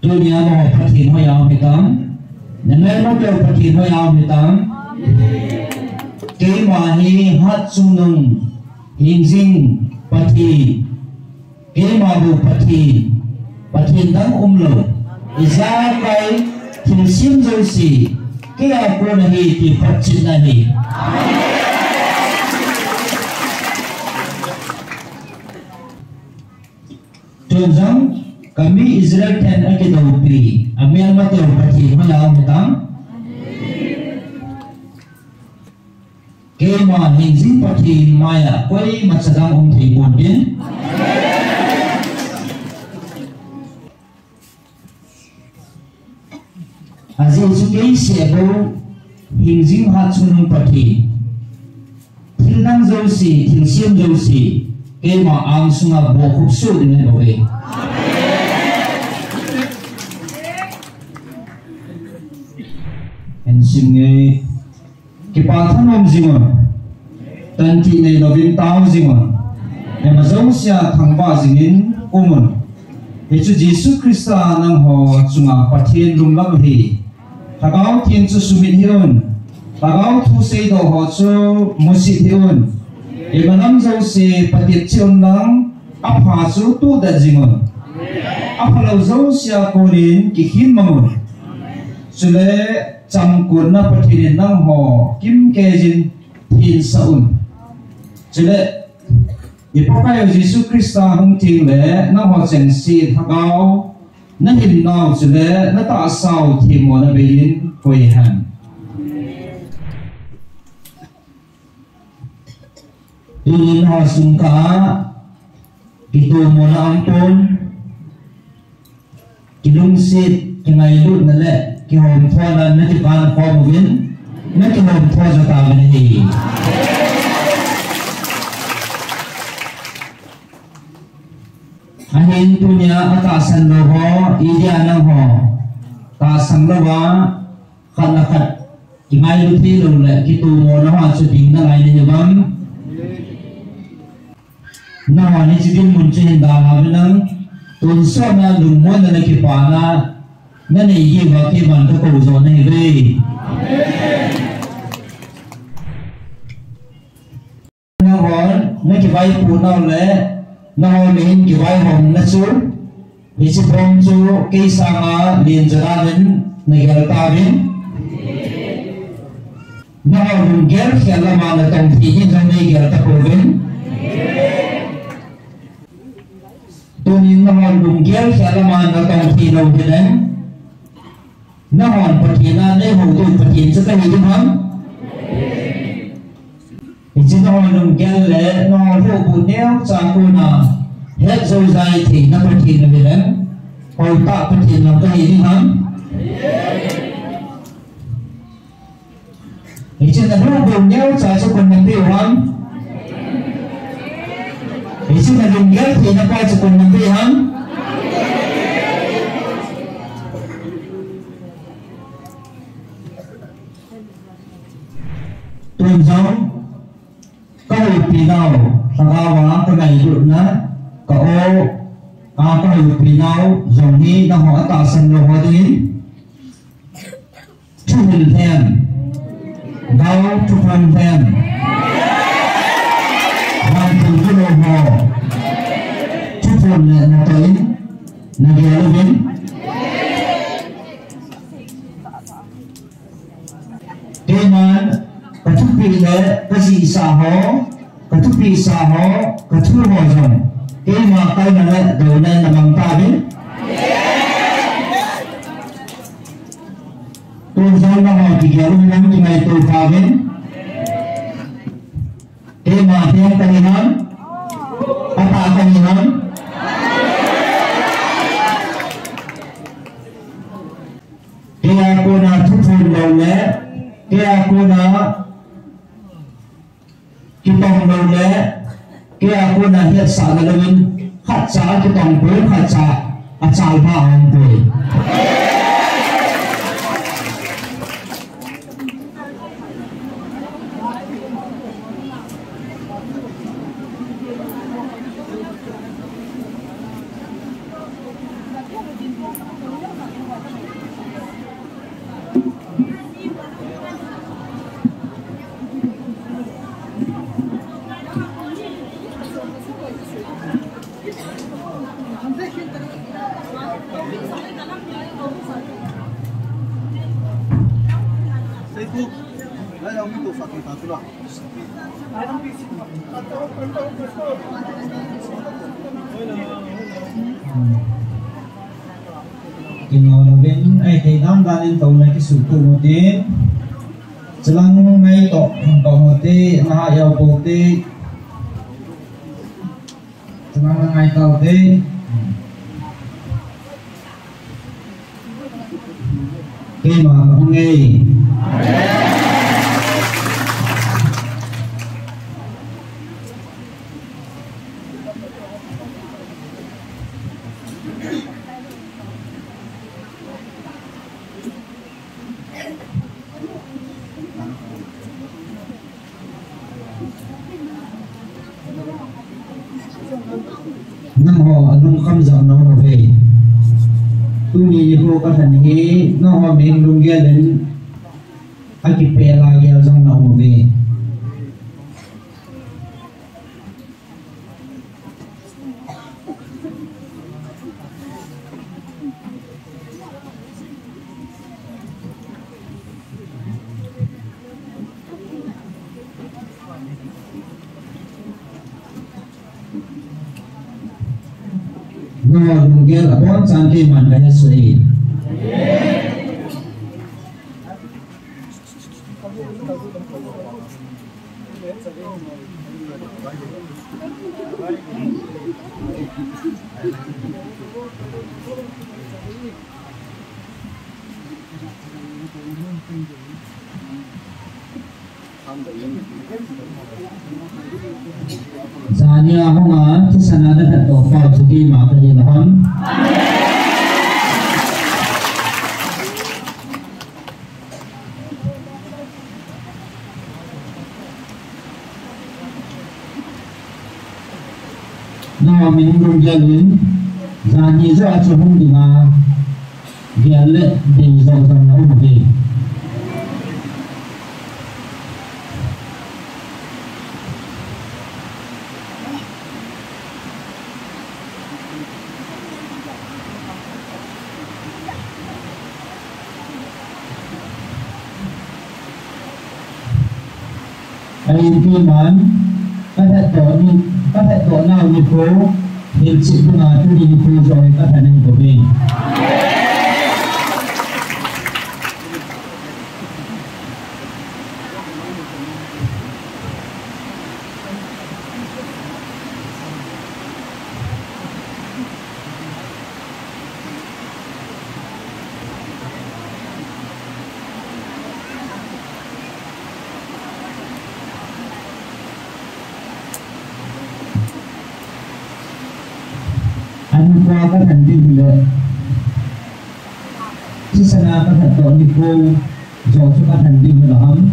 dunia mau pergi hoyau hitam, nenek mau jauh pergi hoyau hitam, kemahi hat sunung hinjing pergi, kemahu pergi tang umlo, isakai hilsim josi, kaya aku nahi di percin nahi. Tunjang kami Israel ten ake daupi, amil mati pergi hoyau hitam. Kema hinjing pergi maya koi macadang thei bondin. Aziz sukai sebo hinjing hat sunung pergi. Hilnang josi, hilsiam josi, kema ang sunga bokuk su dengan doe. Ensinge kipathan om jingon tanti ne novin tau jingon ema jausia thangba jingin umun Yesu Yesus Krista nang ho chunga pathian rumlam hi tagaw thin chu sumit hiun tagaw thu sei do ho chu musi hiun ema nam jausi patit chion nang apha chu tu da jingon apha lo jausia kolin ki hin mangun sule cham kun na pathian nang ho kim kejin thin saun chile ipokai Yesu Krista hung ting le na ho chen si thagao na hin nau chile na ta sau thimo na bein koi han in ho sungka itu mo na ampun kilung sit kingai lut na le ki hom thwa na na ti ban ko mo win na ki hom thwa ja ta ben hi ahin punya atasan lo ho idia nang ho ta sang lo wa khat na khat ki ngai lu thi lo le ki tu mo na ha chu ding na ngai ni bam na wa ni chi din mun chen da ha nang tun so na lu mo na ki pa naนั่นเองยิ่งว่าที่มันก็โตโซนให้เลยน้องหอนไม่กี่ใบปูนเอาเลยน้องเห็นกี่ใบหอมนั่นซูดิฉันพร้อมซูกี่สังอาเรียนจราเป็นในกระตาเป็นน้องลุงเกลเขียนละมาในตรงที่ยิ่งในกระตาโกเป็นตัวนี้น้องลุงเกลเขียนละมาในตรงที่เราเป็นน้องปฏิญาณในหัวตัวปฏิญาณจะได้ยินมั้งจริงน้องลุงแกเลยน้องหัวบุญเนี้ยจากคนน่ะเฮ็ดโซ่ใจที่นับปฏิญาณไปแล้วพอตัดปฏิญาณก็ยินมั้งจริงน้องหัวบุญเนี้ยจากคนนั้นไปมั้งจริงน้องลุงแกที่นับไปจากคนนั้นไปมั้งtuần giống có một kỳ nào thằng hóa cái này được nữa có có một kỳ nào giống như đang hỏi tạo sân đồ hóa đến chụp hình thêm đau chụp hình thêm làm từ cái đồ hồ chụp hình là tới là về luôn đến cái mà ketupi le kasi saho ketupi saho ketu hojong ke ma kai na le do na namang ta bi tu jong na ho ti garu nam ti mai tu ta bi ke ma tiang ta ni nam apa ta ni nam ke aku na tu phun lo le ke aku na kita menolak ke aku nak hiat sana dengan kaca kita boleh kaca asal paham boleh Kino lo ben ai thei dam dan in tong lai ki su tu mo te chalang ngai to hong to mo te ma ha yau po te chalang ngai tao te ke ma hong ngai nam ho anung kham jam no ho ve tu ni ho ka than hi no ho ming lung ge len a ki pe la ge jang no ho ve no lung ge la bon chan ke man ga sui Zania honga tisana da to fa sugi ma ka ni lahon na min rum jalin zani za chu hung dinga gele de zo zo na u be ai ki man ka tha to na ni ko hil chi na tu ni ko jo ka tha nei ko be anh qua các thành viên lệ chứ sana các thành tổ như cô dò cho các thành viên là hấm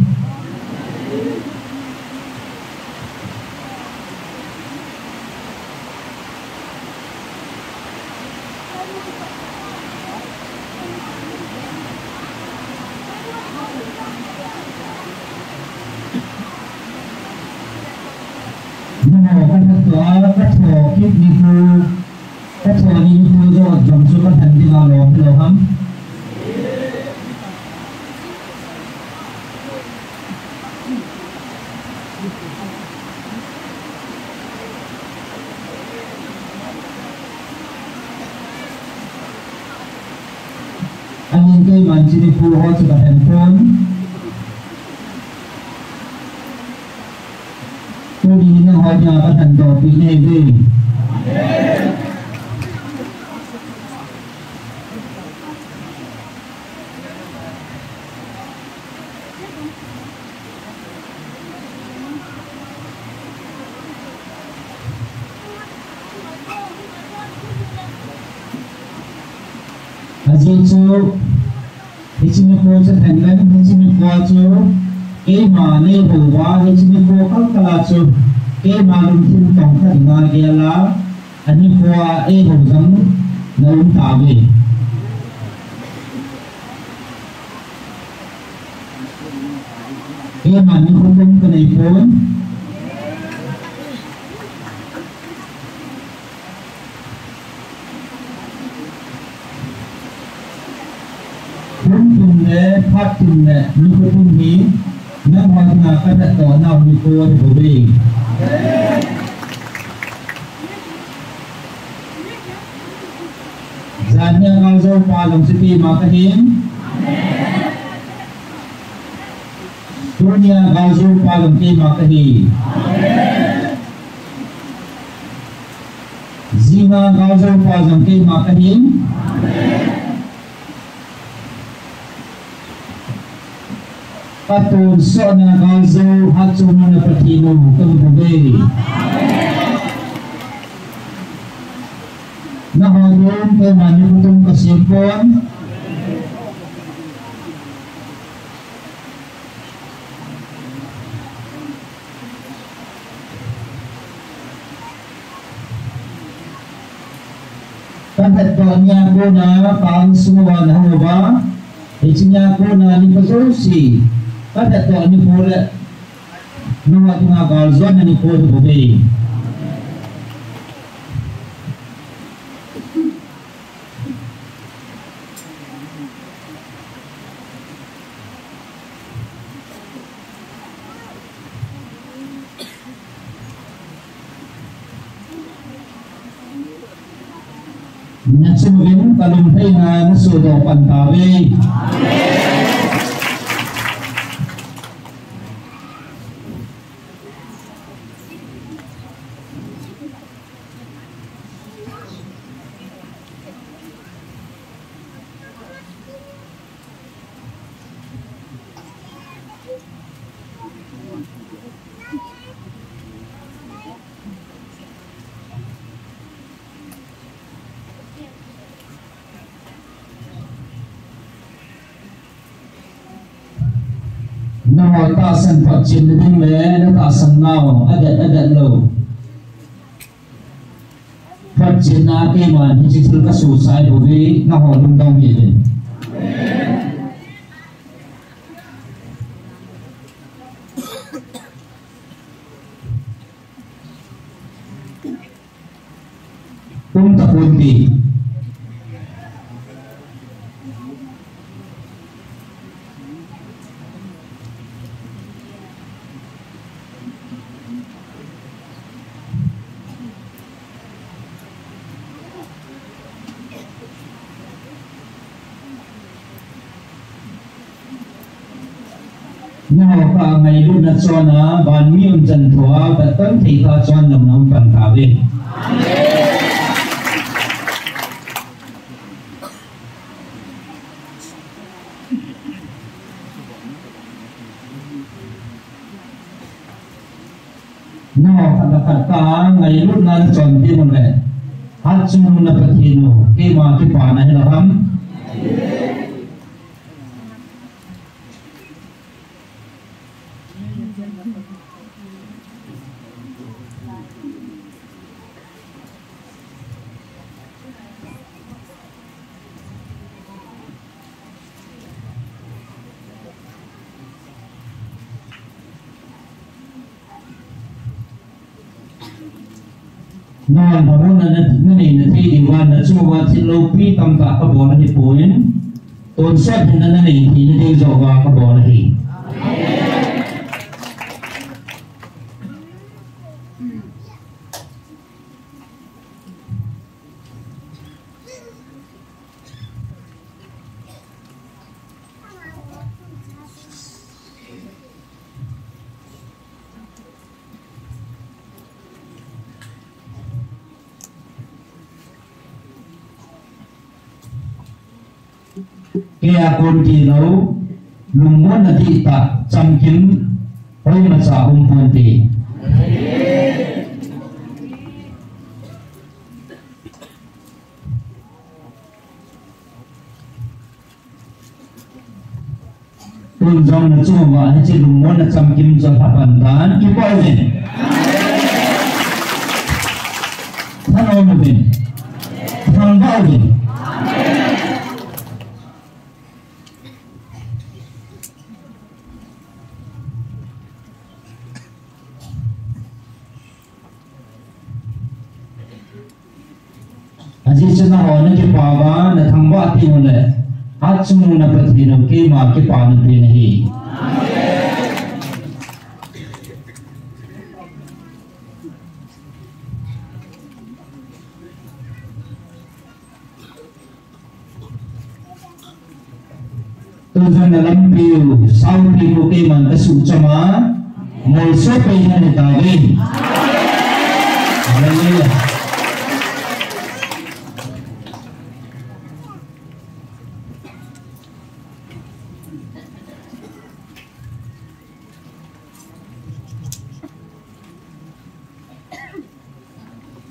nhưng mà các thọ kiếp như cô các thọ như cô do dòng số các thành viên là hấm anh nhìn cây màn chỉ đi phù hợp cho các thành viên tôi đi những hỏi nhà các thành tổ bị này về Aji chú Hicini ko sa tanggan Hicini ko chú Kay ma ne huwa Hicini ko kang kala chú Kay ma lumtin tong ka dinga gela Ani ko huzang na tabi Kay ma ni hukum kanay pon phát tin nè như cái tin hí Nang mga kada to na ni ko bubing. Zanya ngau palong siti makahim. Dunia ngau palong ki makahi. Zima ngau palong ki makahim. Patun sona ngau hatun na patino kembali. Nahadun ke manutong kasimpon Pagkatanya ko na pang sumuwa na hawa itsinya ko na ni pasosi pagkatanya ko na nawa nga kalzon na ni ko dubi. Nagsumugin talumpay na nasudo pantawi. Nawa tasan pagcin din le na tasan naw adat lo pagcin na keman hijil ka susay bubi na holong daw yun kung tapundi Nawa ka ngayon na tsona ban mi unjan thua batan thika chon nam nam pan tabe. Nawa ka ngayon na chon di mo le hat chum na patino ke ma ki pa na hilaham. Nawan baru nani diwan na cuma silopi tampak kebon lagi poin, tonsat dengan nani ini jawa kebon lagi. Kaya pun kilo lumon na kita camkim hoy masa umpunti. Tunjang na cuma haji lumon na camkim sa papantan kipawin. Tanawin. Tanawin. Aji cina hone ke pawa na thangwa ti hone hat sumu na patino ke ma ke panu pe nahi Tuhan dalam piu sauti Pokemon kesucama mau sopai hanya tahu. Haleluya.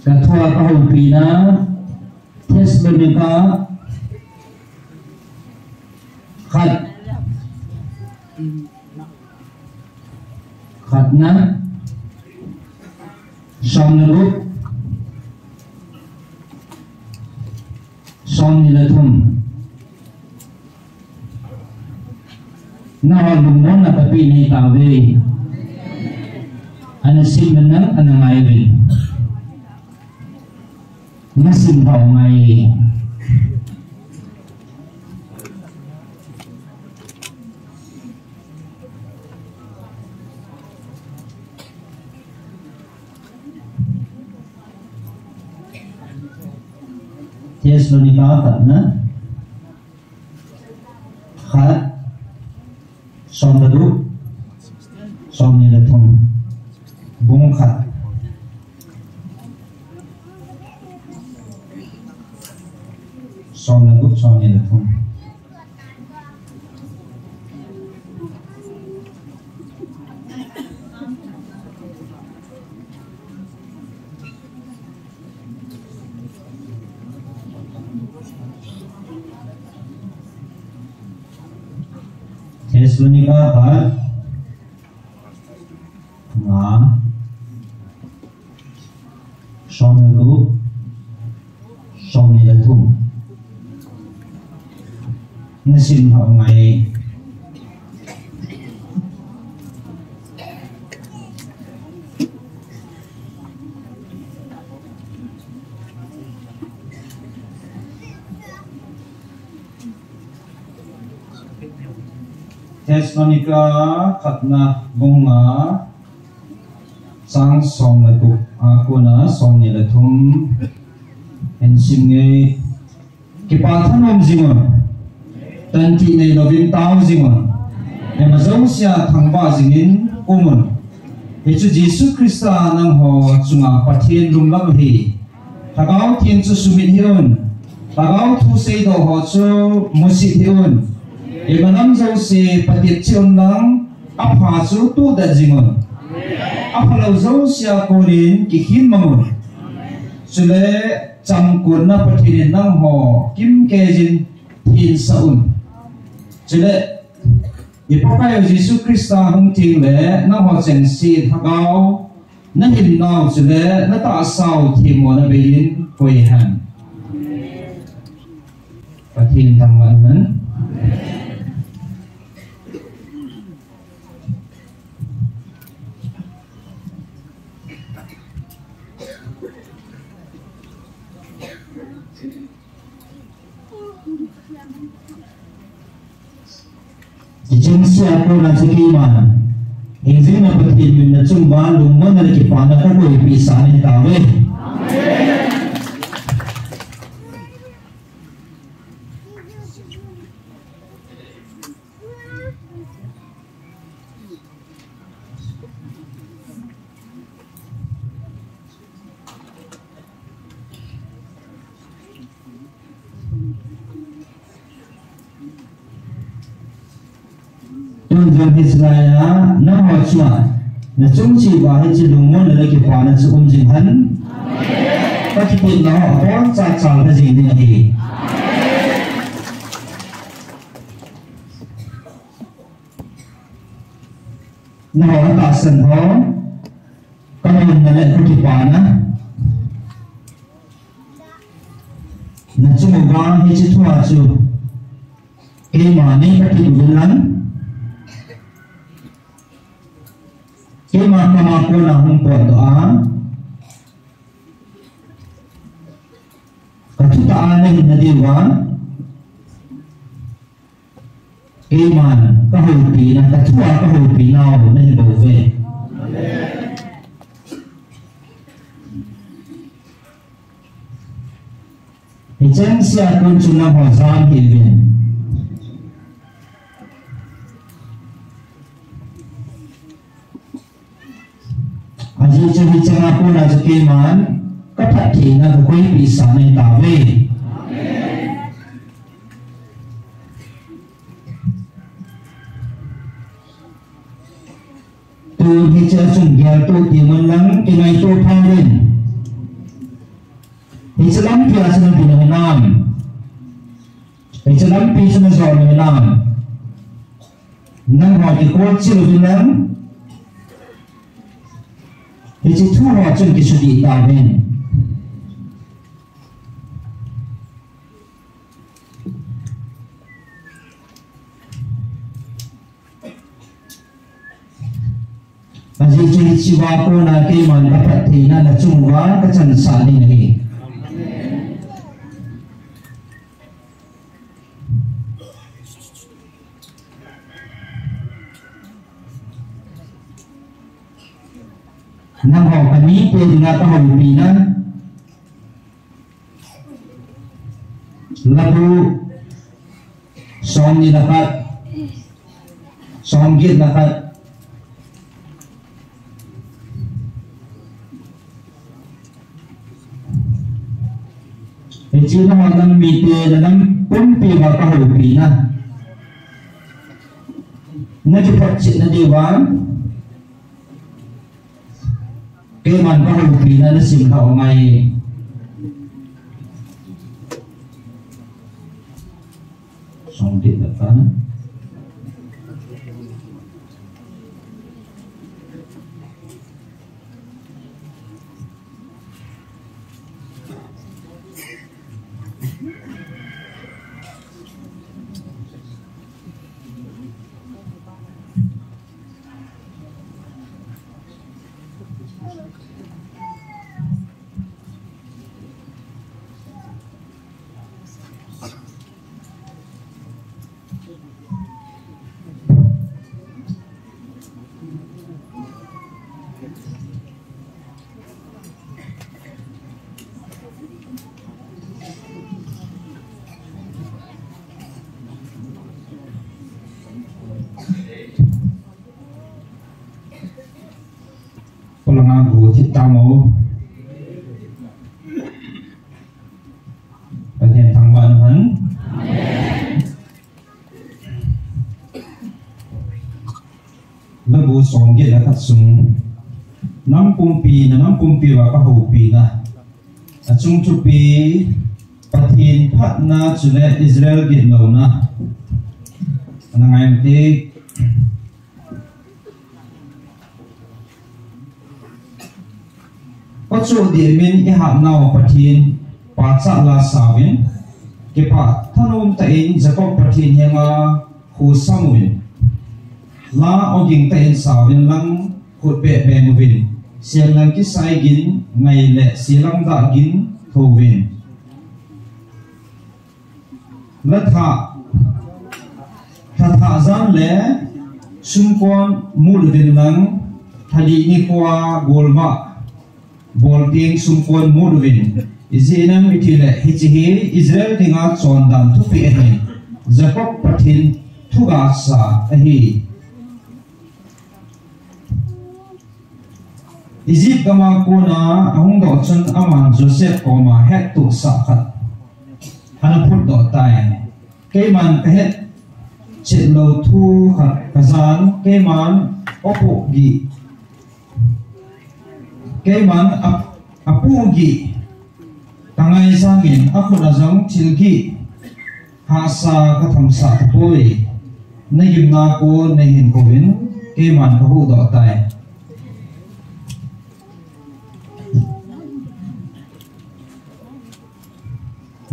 Ketua kau pina Tesalonika khatna somnurut somnilatum nahalumon na tapinay tawe anasim menang anangayawin nasim kaumay Tesalonika khatna khat somnurut somnilatum bung khat somnurut somnilatum Tesalonika khat nga somnurut somnilatum nasin họ ngày Tesalonika khatna bunga sang som na tu aku na som ni la thum en sim nge ki pa thanom jingon tan ti nei lovin taw jingon e ma zong sia thangba jingin umun he chu Jesus Christa nang ho chunga pathian lumlam hi tagaw thin chu sumit hiun tagaw thu sei do ho chu musi hiun e manam zo se patit chion lang apha chu tu da jingon aphalau zo sia korin ki hin mangun chule chamkun na pathian nang ho kim ke jin thin saun chule ipakai Jesus Christa hung ting le na ho chen si thagao na hin naw chule na ta sau thimo na bein koi han pathin tangman man Siapa nak sekiman, ingin dapat ilmu nak cuma lumba nak kipan nak kau bisa ni tahu. Tuhan Israel nama cuma na cungci bahai cilungun lagi panas jinghan. Tapi pun nama orang cacal ke sini lagi. Nah orang tak sentuh, kalau mengenai kehidupan, nah cuma bahai citua cu, kemana kehidupan. Kema kama kona humpot doa katutaan na hinadiwan keman kahulpi na katua kahulpi na na hibove Ijan siya kung cuma hozan hilbin na cho cái mán các thạch thì na có quay bị sản này tạo về tôi khi chơi chung giờ tôi tìm mình lắm cái này tôi thao lên thì sẽ lắm kia sẽ bị người nam thì sẽ lắm khi sẽ rồi người nam năng hỏi thì có chưa bị lắm thì chỉ thu họ trên cái sự đi tạo lên và gì chỉ chỉ vào cô là cái mà đã phát thì là chung quá cái chân sản đi này năm học cái ní tôi là cái học gì đó là bu xong như là phát xong kia là phát thì chứ nó hoàn toàn bị tiền là đang bốn tiền vào cái học gì đó nó chỉ phát triển là điều bán cái màn có hồng khí nó xìm hậu mày xong điện là phán Pulang aku kita mau Bagian tangguhan han Lagu songgit lah kat sung 60 ปีนะ60 ปีว่าก็6 ปีนะchung 2 ปีประเทศพัฒนาจุเลอิสราเอลกินเรานะนั่งไงมันที่ปัจจุบันมีอีหาบนาวประเทศปัจจัลาสาวินเก็บพัฒนุมแต่อินจะก็ประเทศยังอ่ะคูสามุนลาเอายิงแต่อินสาวินลังขุดเปะเบมวินเสียงลังกิสายกินไงเละเสียงลังดากินโทวินและถ้าจานเละสุนกวนมูลวินลังทะเลนิควาโกลบะบอลเตียงสุนกวนมูลวินอิสราเอลมิถิเละฮิจิฮิอิสราเอลดิ่งอาจอนดันทุกปีเองจะพบประเทศทุกอาสาเองอียิปต์ก็มาโกนาหงดอจนอามันโจเซฟก็มาเฮตุสักขัดฮันพุทธดอตายเกมันเฮตเชลโลทูขัดกษันเกมันอปุกีเกมันอปุกีตั้งไงสังเกตอัคราจังชิลกีหาสากระทำสัตว์ป่วยในยิมนาโกในหินโกวินเกมันก็หูดอตาย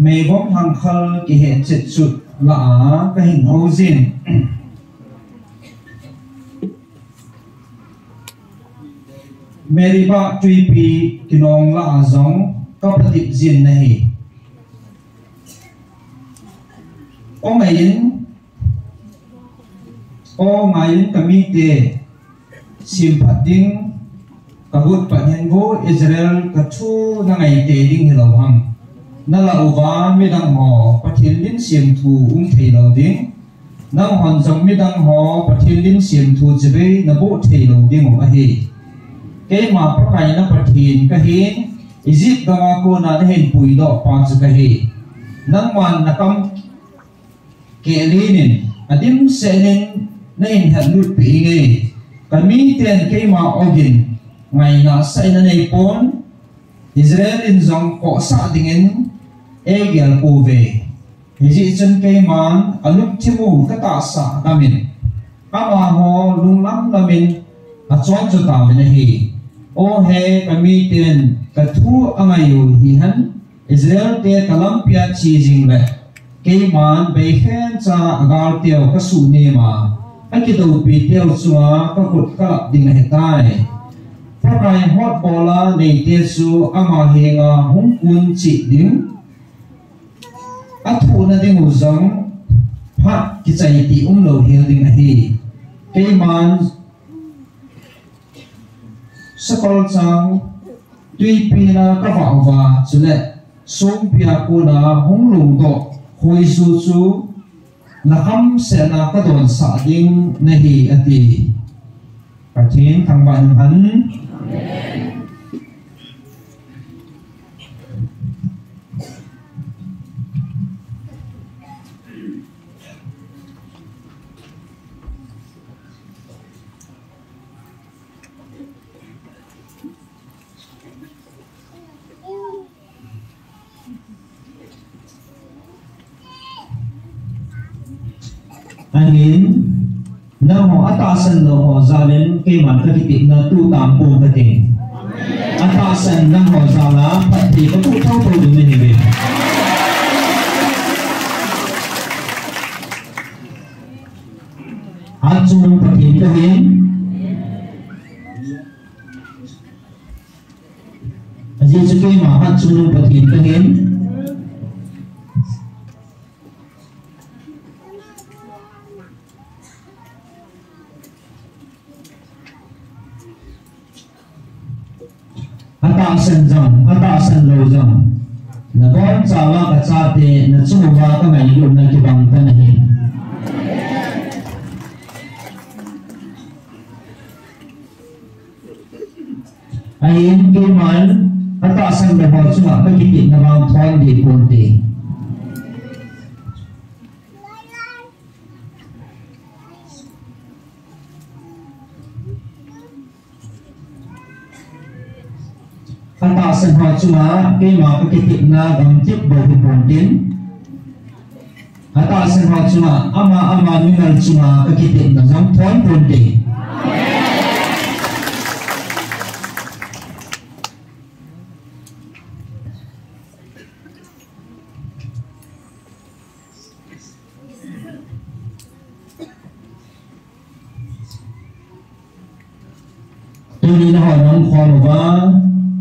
เมย์บอกทางคัลกิเหตุเจ็ดสุดละก็เห็นโอซินเมริบะจุยปีกินองละจงก็ปฏิจินนี่โอไงยินกมีเตสิมพัดดิ้งกบุตรปัญญโวอิสราเอลกทูนั่งไงเตดิ้งให้เราหังนั่นละอุบาไม่ดังหอประเทศลิ้นเสียมทูเทเราดิ้งนั่งหันจงไม่ดังหอประเทศลิ้นเสียมทูจะไปนบุเทเราดิ้งของอาเฮ cái mà có cái nó bật hiền cái hiền Egypt gama ko na hin pui do pa chu ka hi nang man na kam ke linin adim senin na in halut pi nge kami ten ke ma ogin ngai na sai na nei pon Israel in zong ko sa dingin egel ko ve hiji chen ke man aluk chimu ka ta sa kamin ama ho lunglam lamin a chon chu ta ben hi o he kami ten kathu angayu hihan Israel te kalampia chi jing le ke man be khen cha agal teo ka su ne ma akido pi teo chua ka kut ka ding he tai pakai hot bola nei te su ama henga hung kun chi ding athu na ding uzang phat ki chai ti lo hel ding hi ke man sakol chang tuy pina ka va wa chule song pia ko na hung lung do hoi su chu na ham se na ka don sa ding na hi ati pathin thang ban han anin na ho atasan lo ho zalen ke man ka titik na tu tam pum ka ting atasan na ho zala pati ko tu thau to ding ni be hat chung pati ka hin aji chu ke ma hat chung pati ka hin atasan lo jang na bon chawa ka chate na chuwa ka ngai lu na ki bang ta nahi ain ke man atasan lo bo chuwa ka ki tin na bang thon di pon ti atasan ho chua ke ma ka kitik na gam tip bo bi pon tin atasan ho chua ama ningal chua ka kitik na gam thon pon tin tuni na ho nam khon wa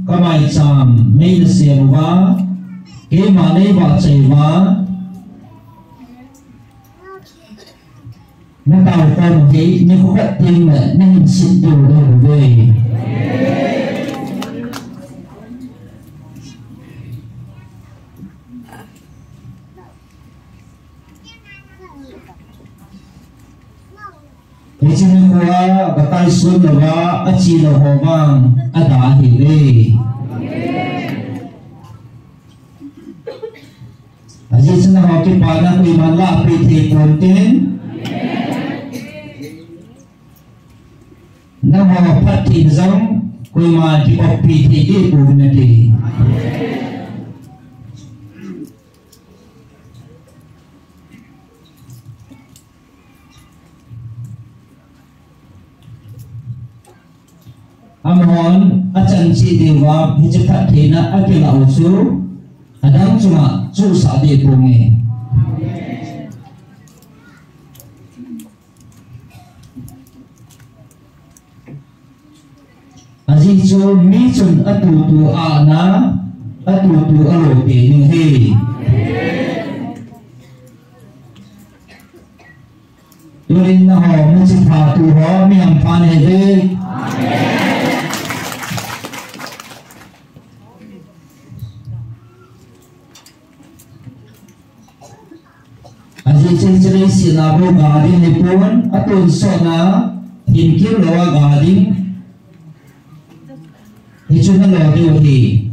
kamai cham nei na siam wa ke ma nei wa chai wa na tao con cái như có vật tim mà nên xin điều đầu về thì chỉ nên qua cái tay xuân là va chỉ là hồ vàng đã thì về jadi senang waktu pada imanlah PT konten nama parti zam kuiman di PT di bunda di amon acan si dewa hijakat kena akila usu adang cuma susah di bumi. Aziz cun mi cun atu ana atu alo di ninghi. Turin na ho mencipatu ho miang panede. Ciri-ciri sinabu gading ni pun atun sona himkim lawa gading Itu nalo diuhi.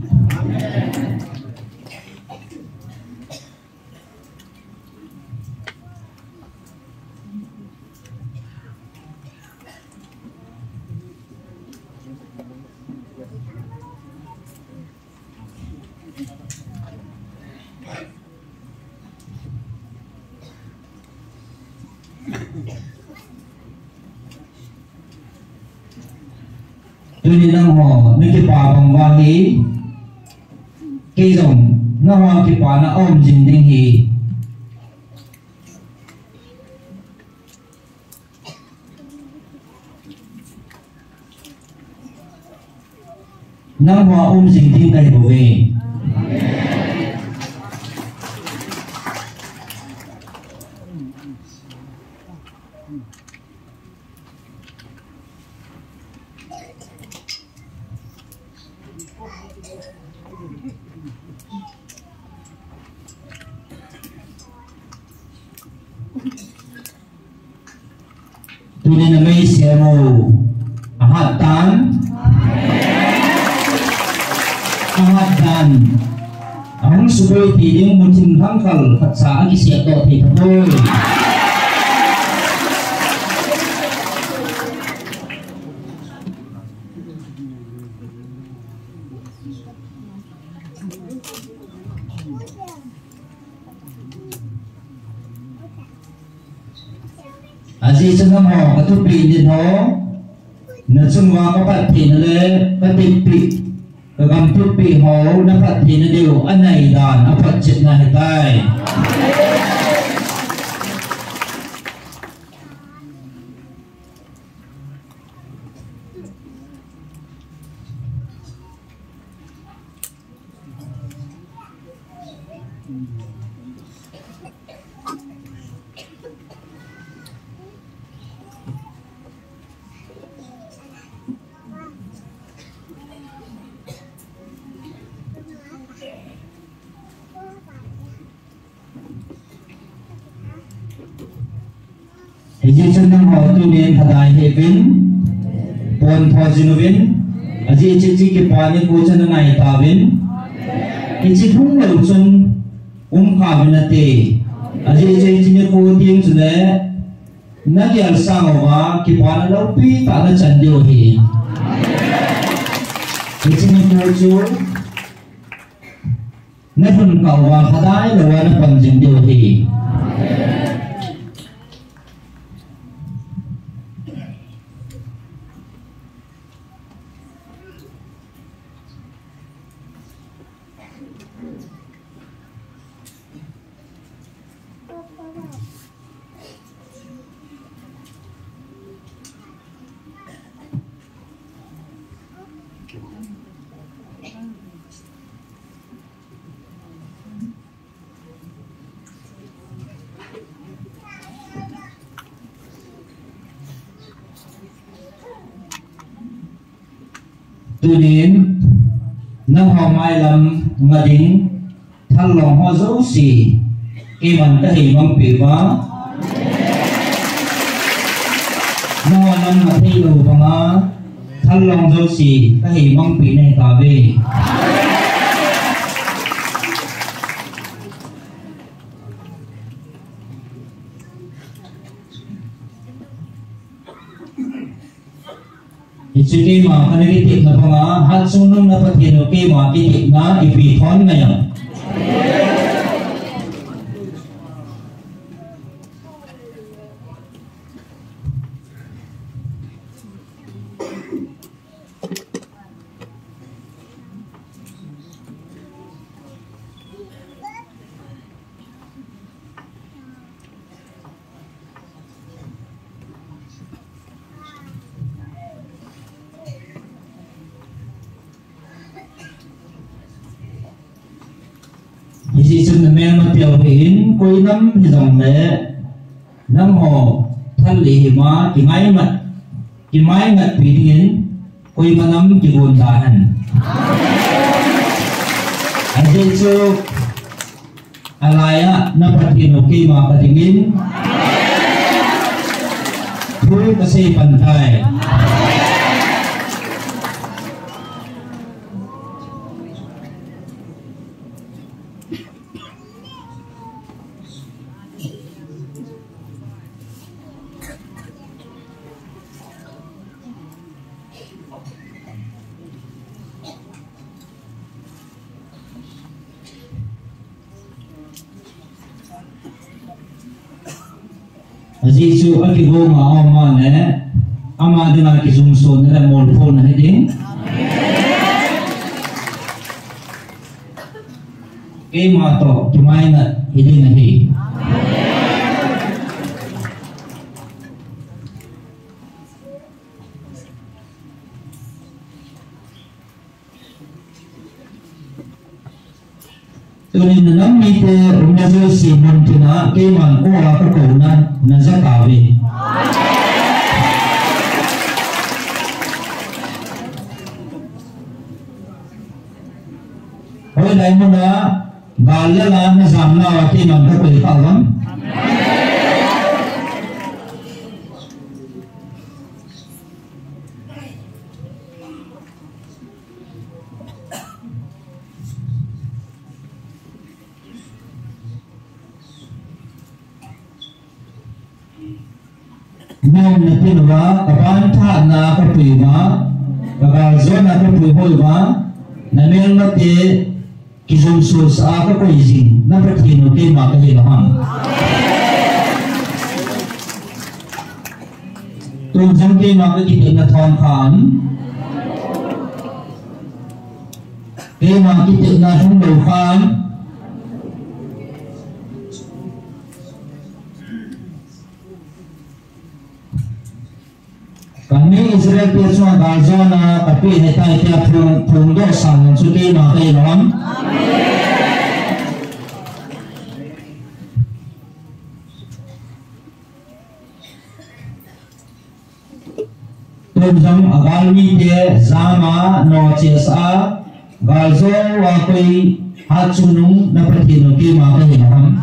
Tuy năng họ nên cái bà bằng hoa lý cây rồng nó hoa cái bà nó ôm dình đinh hì năng hoa ôm dình đinh đầy bảo vệ Tunin na may siya mo ahatan ang subay tining mutin hangkal at sa agi siya to titaboy Aji chân ho katupi din ho na chungwa kapati na le patipi kagam tupi ho na pati na diyo anay dan apat chit na hitay Aji chân ho tu nen thadai hevin pon thojinovin aji chichi ke pani ko chân nai tavin ichi thung lo chun kha binate aji chichi ne ko ting chune nagyal sangowa ki pana lo pi ta na chan dio hi ichi ne ko chu na thun kawa thadai lo wa na pan jing dio hi Tunin nang ho mai lam ngading thal long ho zo si ke man ta hi mang pi ba no nam ma thi lo ba ma thal long zo si ta hi mang pi nei ta ve Ichiki ma kaniritik na panga hat sunong na patino ke ma titik na ipithon ngayon. Isi chân men mà tiểu hiến quay năm thì dòng lệ năm hồ thân lý mà thì máy ngặt bị hiến quay mà năm thì buồn đàn anh chơi chú alai á nó phát hiện ok mà phát hiện thui cái xây bàn tay Azizu akibo nga ama ne ama dina kizumso ne molpo na hiding kema to tumay na hiding na hi tunin na nang mite umazo si muntina keman ko ako kaunan na zakawi hoy dai mo na galala na zamna wa keman ko ikawan Nong na tinwa kabanta na kapuima kagalzo na kapuihoiwa na mel mate kizumso sa ako koizing na pratino kay makahilahang tunjang kay makakitin na tongkan kay makakitin na humulkan kami Israel Yesus Gaza na tapi heta heta pungdo sang suti makai dalam. Tunjang agalmi te zama no cesa Gaza wakoi hatsunung na pertinuki makai dalam.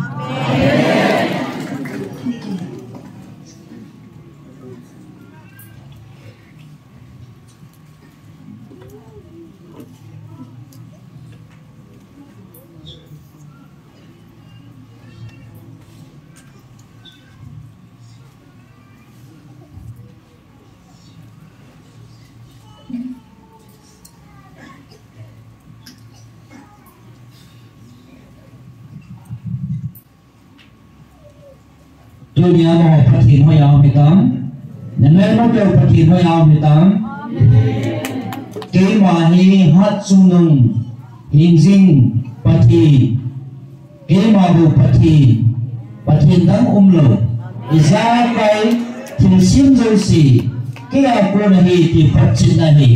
Dunia mau pergi mau yang hitam, jangan mau jauh pergi mau yang hitam. Kemahi hat sunung hinjing pergi, kemahu pergi dan umlo. Isakai tilsim josi, kaya pun nahi di pergi nahi.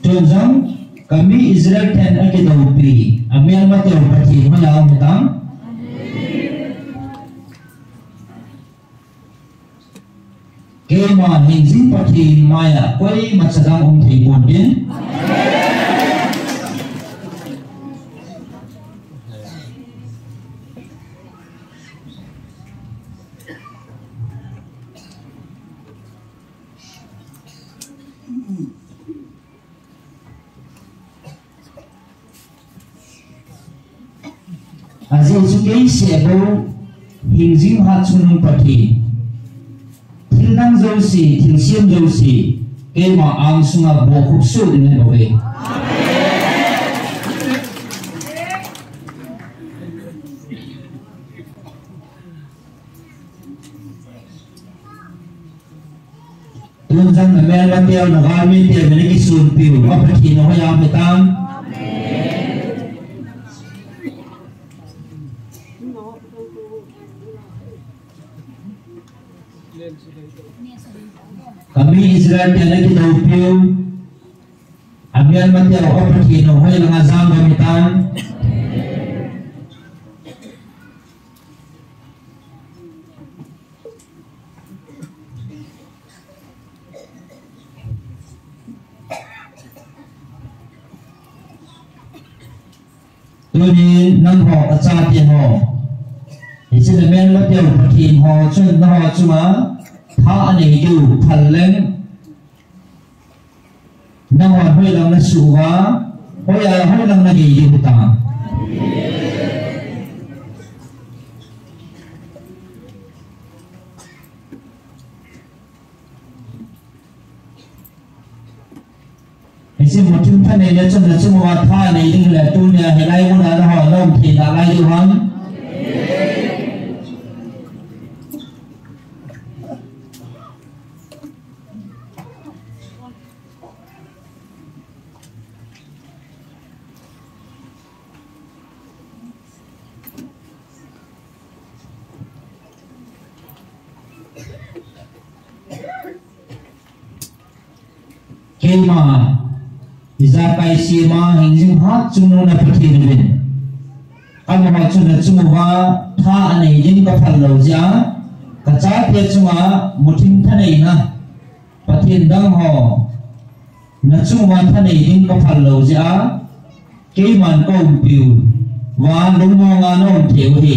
Tunjang kami Israel ten ake daupi amel mate upati maya metang kema hinjing pati maya koi macadang thei bondin Aziz sukai sebo hinjing hat sunung pati tildang josi tilsiam josi kema ang sunga bokuk su dengan bawe tunjang namel matiaw nagami tiya meniki sunpiu apati no hayam betang kami Israel yang lagi daupiu abian mati awak pergi no hoy lang azam gamitan tunin nang ho kacati ho isi demen mati awak pergi ho chun ho cuma tha này dù thần lên năng hoạt hơi lòng là sủ hóa hơi lòng là gì dù ta Isi mutimท่านเนี่ยจนจะมาท่าในยิ่งแหละตัวเนี่ยให้ไล่คนนั้นห่อล่มทีละไล่ดูฮังมาอิจาไปซีมาหิงจิงฮัดจุนนปฏิริบินอันมาจุนจุมว่าท่าอันนี้ยิ่งก็พันเหล่าจ้ากระจายเพื่อจุมามุทิมท่านเองนะปฏิดังหอนัจุมวันท่านเองยิ่งก็พันเหล่าจ้าเกี่ยมันก็อุปิววานลุงมองานองเทวดี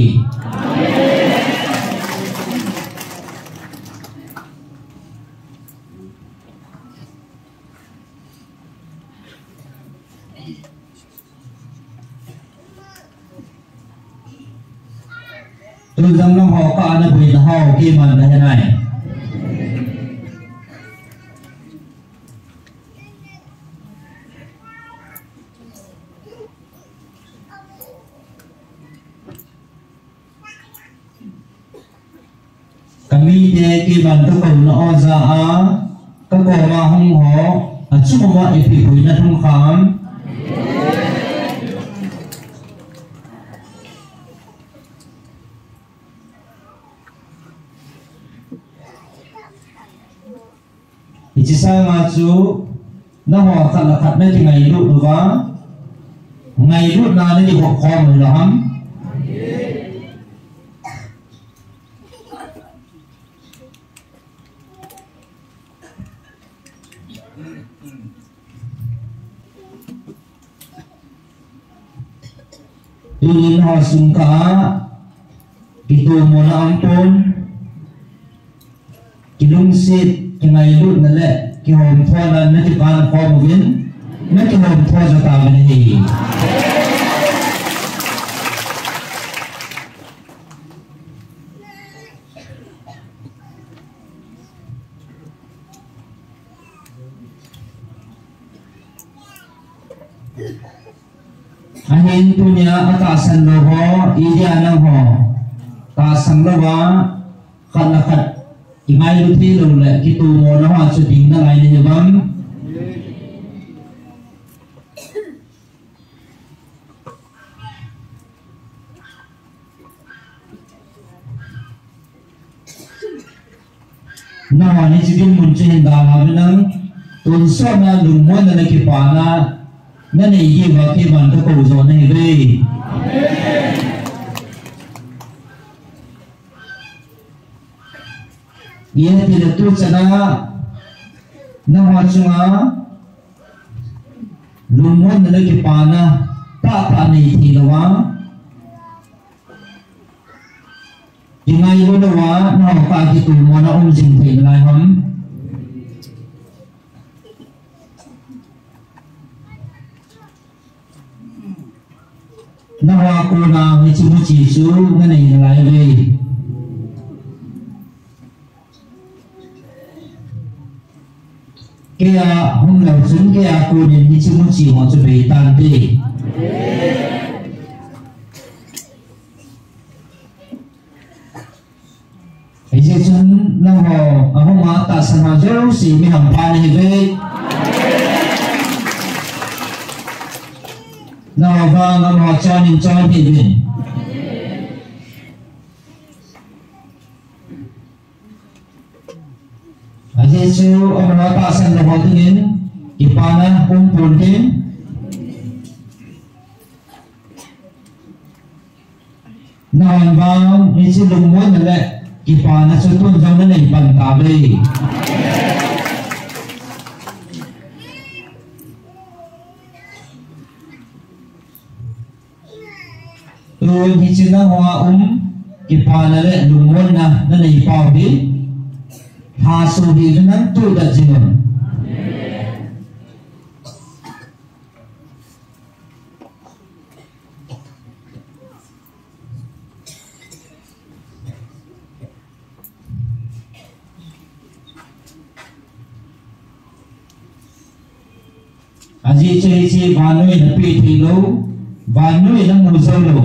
tôi dám long họ có anh bị họ khi mà là thế này kami dia khi mà tôi còn nó ra các cô mà không họ chứ mà ít bị bụi nó không khám chỉ sao mà chú nó họ thật là thật đấy thì ngày lụt được quá ngày lụt nào nó đi học kho người lắm tuy nhiên họ sung cả itu mona ampun kilung sit cái ngày lúc này lệ cái hồn thoa là nó chỉ còn kho một viên nó cái hồn thoa cho ta bên này ahin punya atasan loho idea nang ho ta sang lowa khana khat imai lu thi lu le ki tu mo na ha chu ding na lai ne bam na ha ni ji bin mun chen da ha bin nang tun so na lu mo na ki pa na ne yi wa ki ban to ko zo ne ve ia tidak tu cina nama cuma lumon lagi panah tak tani tilawa ingai lu lawa nama kaki tu mana jing tilai ham nama aku na cimu cisu nganai nalai ve kia hôm đầu xuống kia cô nhìn như chưa muốn chịu họ chuẩn bị tàn đi ấy chứ chúng nó họ hôm mà ta sang họ dấu xì mới hầm pan này về nó và nó họ cho nên cho thì mình Yesu orang apa asal lepas ini ipana kumpul tim nawan bang Yesu lumon nale ipana sutun zaman ini pantabe tu Yesu na hoa ipana le lumon na nale ipabi hasil di dalam tu dah jiran. aji ceri ci vanui na pi thi lo vanui na mu zo lo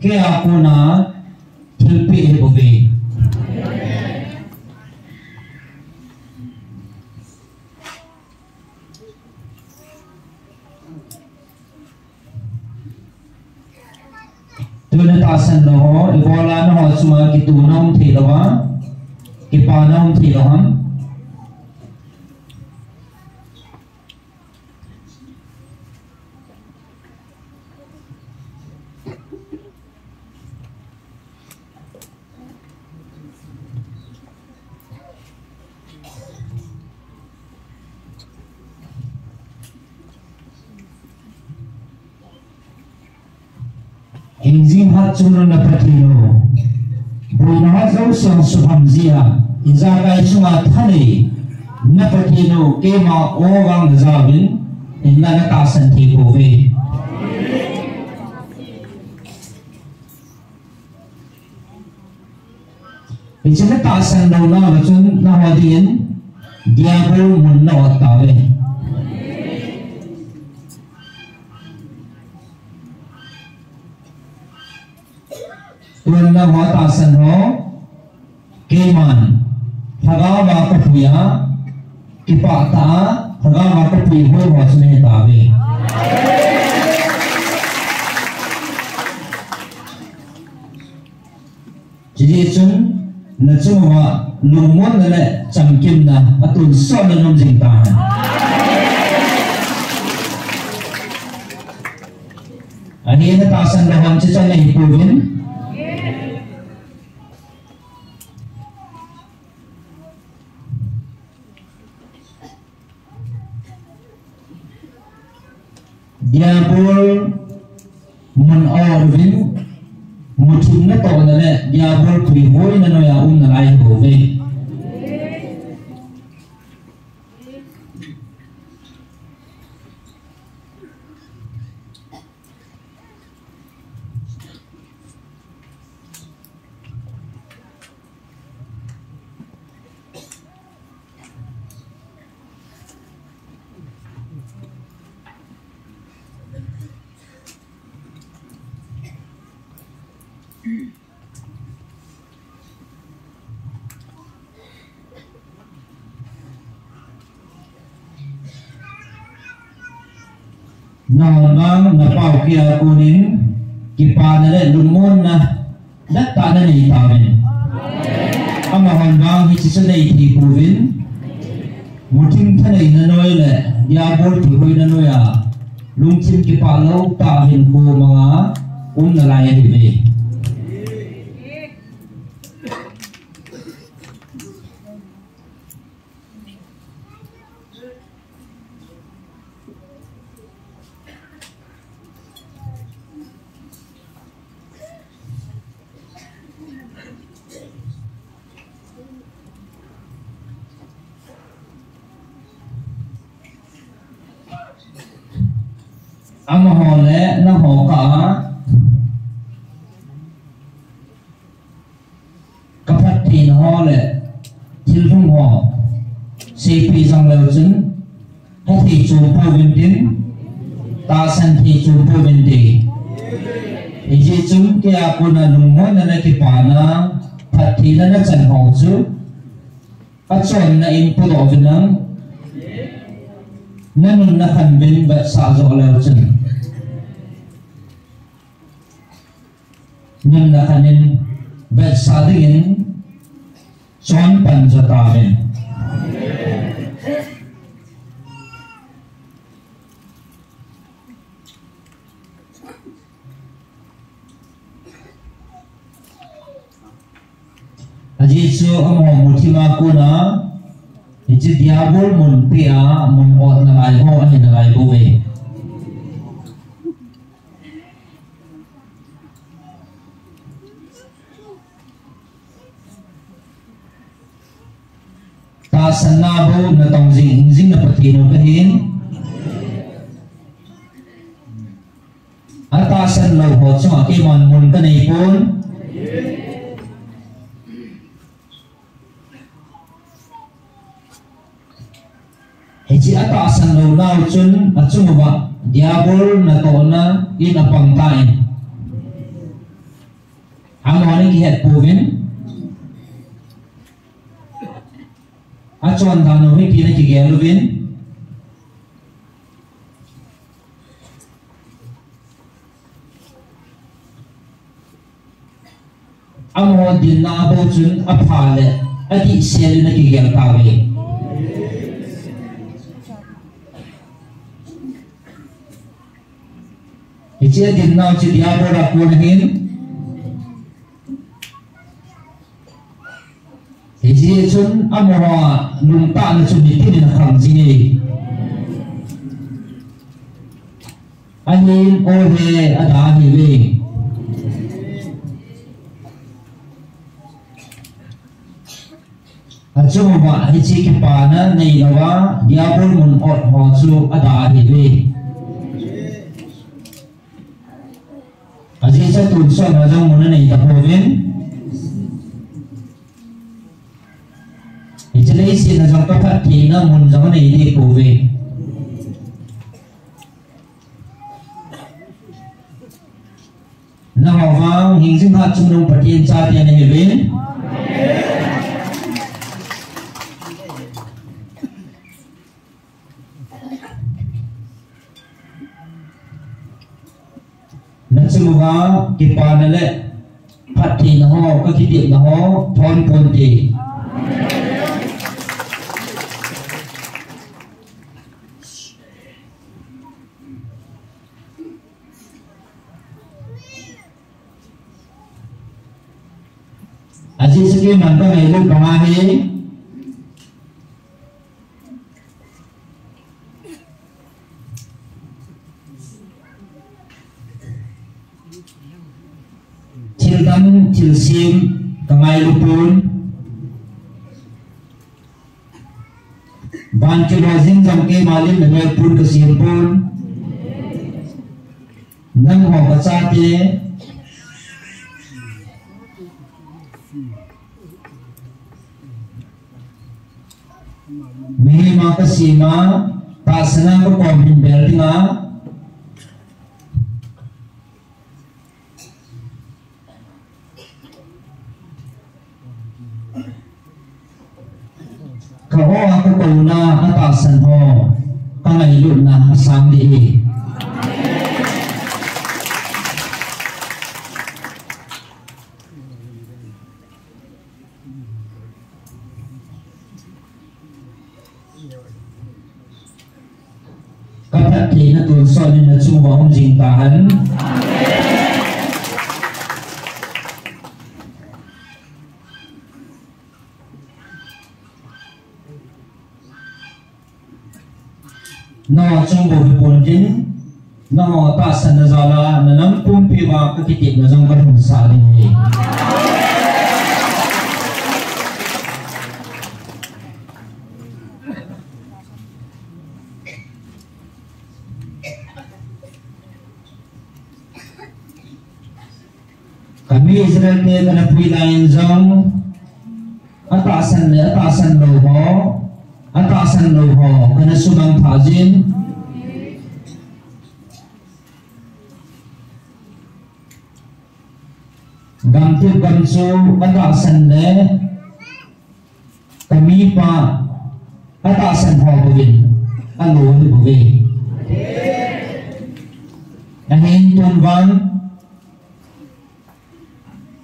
ke aku na thilpi he bobe tuna ta san lo ibola na ho suma ki tu na thi lo wa ki pa na thi lo ham Injing hat chunun na patino buina zau sang subham zia inzagai chunga thani na patino kema ogang zabin inna na tasan thi kove ichna tasan lo na chun na hodin diabol mun na otawe tuan na ho tasan ho keman hagawa kapuya kipata hagawa kapuy ho wasme tawe jadi chun na chuma lumon na le chamkim na atun so na nom jing ta ani na tasan na ham chicha na ipuvin diabol mun orvin mutum na to na le diabol tui hoi na no ya na lai bove nang na pau kia kuning kipa na le lumon na datta na ni tawin amahon bang hi chisa nei thi kuvin mutim thanai na noi le diabol thi hoi na noya lungchim kipa lo ta hin ko mga na lai hi ve amahon le na ho ka kaphat thi na ho le thil thung ho se pi sang le chun ha thi chu pu vin tin ta san thi chu pu vin ti ji chun ke apuna lungmo na le ki pa na phat thi na chan ho chu a chon na in pu do vin nang nanun na kan bin ba sa zo le chun nun na kanin ba sa dingin chon pan jatawen aji chu amo mutima kuna iji diabol mun pia mun ot na lai ho ani na lai bo we ta sanna bo na tong jing na patino kahin ata san lo ho cha ke man mun ka nei pon Iji ata asan lo nau chun achumwa diabol na to na in apang tain. Amo ni kihet puvin. Achuan dano ni kina kigeluvin. Amo din na abo chun apale adi sel na kigel tawe. Ije din na chi diabo ra kunahin. Ije chun amo lungta na chun itin na khamjini. Ahin ohe ada hiwe. Achumwa ije kipana nei lawa diabo mun ot ho chu ada hiwe. Aji sa tunso na jong muna na itapovin. Ijilay si na jong kapati na mun jong na itapovin. Na hawang hingsing hat sumnong patiin sa atin na hibin. Semoga kipanale pati na ho kakitip na ho thon ponti. Aji segi mantap elu kamahi. Ciltam cilsim kangai lupun ban cilozing jamke malim ngai pun kesirpun nang ho kacate mehi makasima pasana ko kombin beltinga. Kau aku kauna atasan ho kangai luna asam di. Kapat di na tunso ni na cuma jingtahan. Na chungbo ponjin na ta sanazala na nam pumpi wa kakitip na jong karun sa ni. Kami Israel ke kana puilain jong atasan loho atasan loho kana subang thajin gamtu gamsu atasan le kami pa atasan ho bawin alo ni bawin ahin tunbang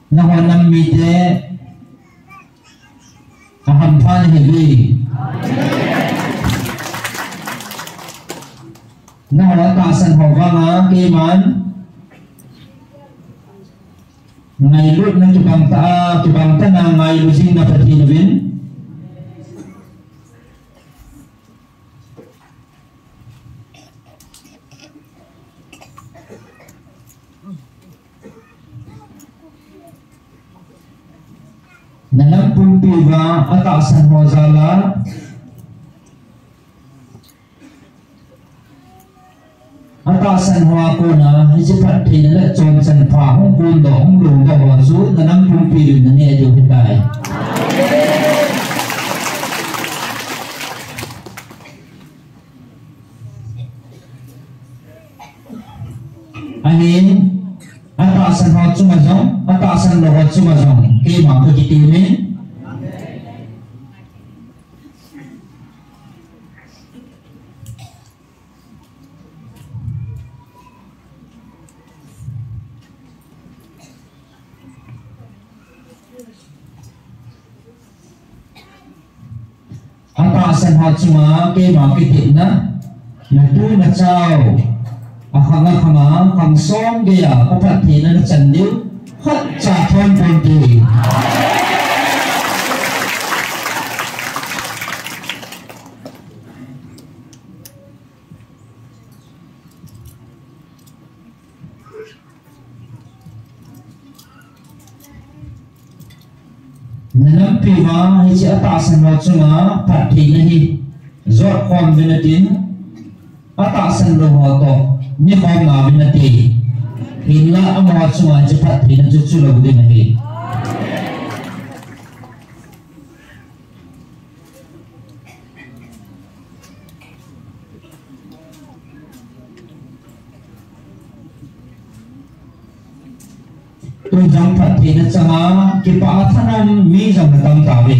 nawanam mite ahampan hili nawa tasan hovanga keman ngailut na kibangta na ngailusin na patinawin nanampung piba atasan hozala atasan ho ako na hisipat tinala chonsan pa hong kundo hong lungga wazu nanampung piba na niya jo hitay Anin atasan hot sumazong atasan lo hot sumazong ke ma ke kitimin atasan hot suma ke ma ke kitina na tu na chao akanga khama khang som ge ya papat thi na chan liu khat cha thon thon ti nanam pi ma hi cha ta san wa chunga pat thi na hi zor khom binatin ata san lo ho to ni khom na binati hinla amwa chunga cha pat thi na chu chu lo din hi tu jang pat thi na chama ki pa thanam mi jang na tam ta ve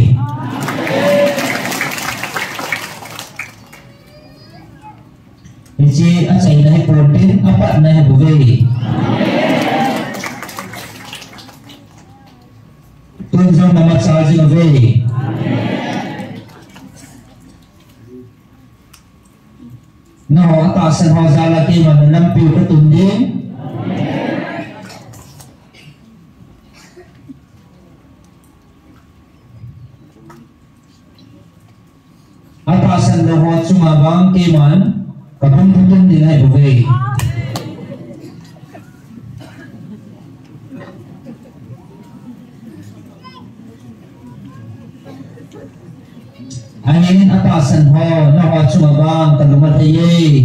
Isi acai nahi protein apa nahi buve tunjang nama charge buve na ho atasan ho zala ke mana nampi ke tunding atasan lo ho cuma bang ke man kabung putun nilai buve angin atasan ho na ho cuma bang kalumat ye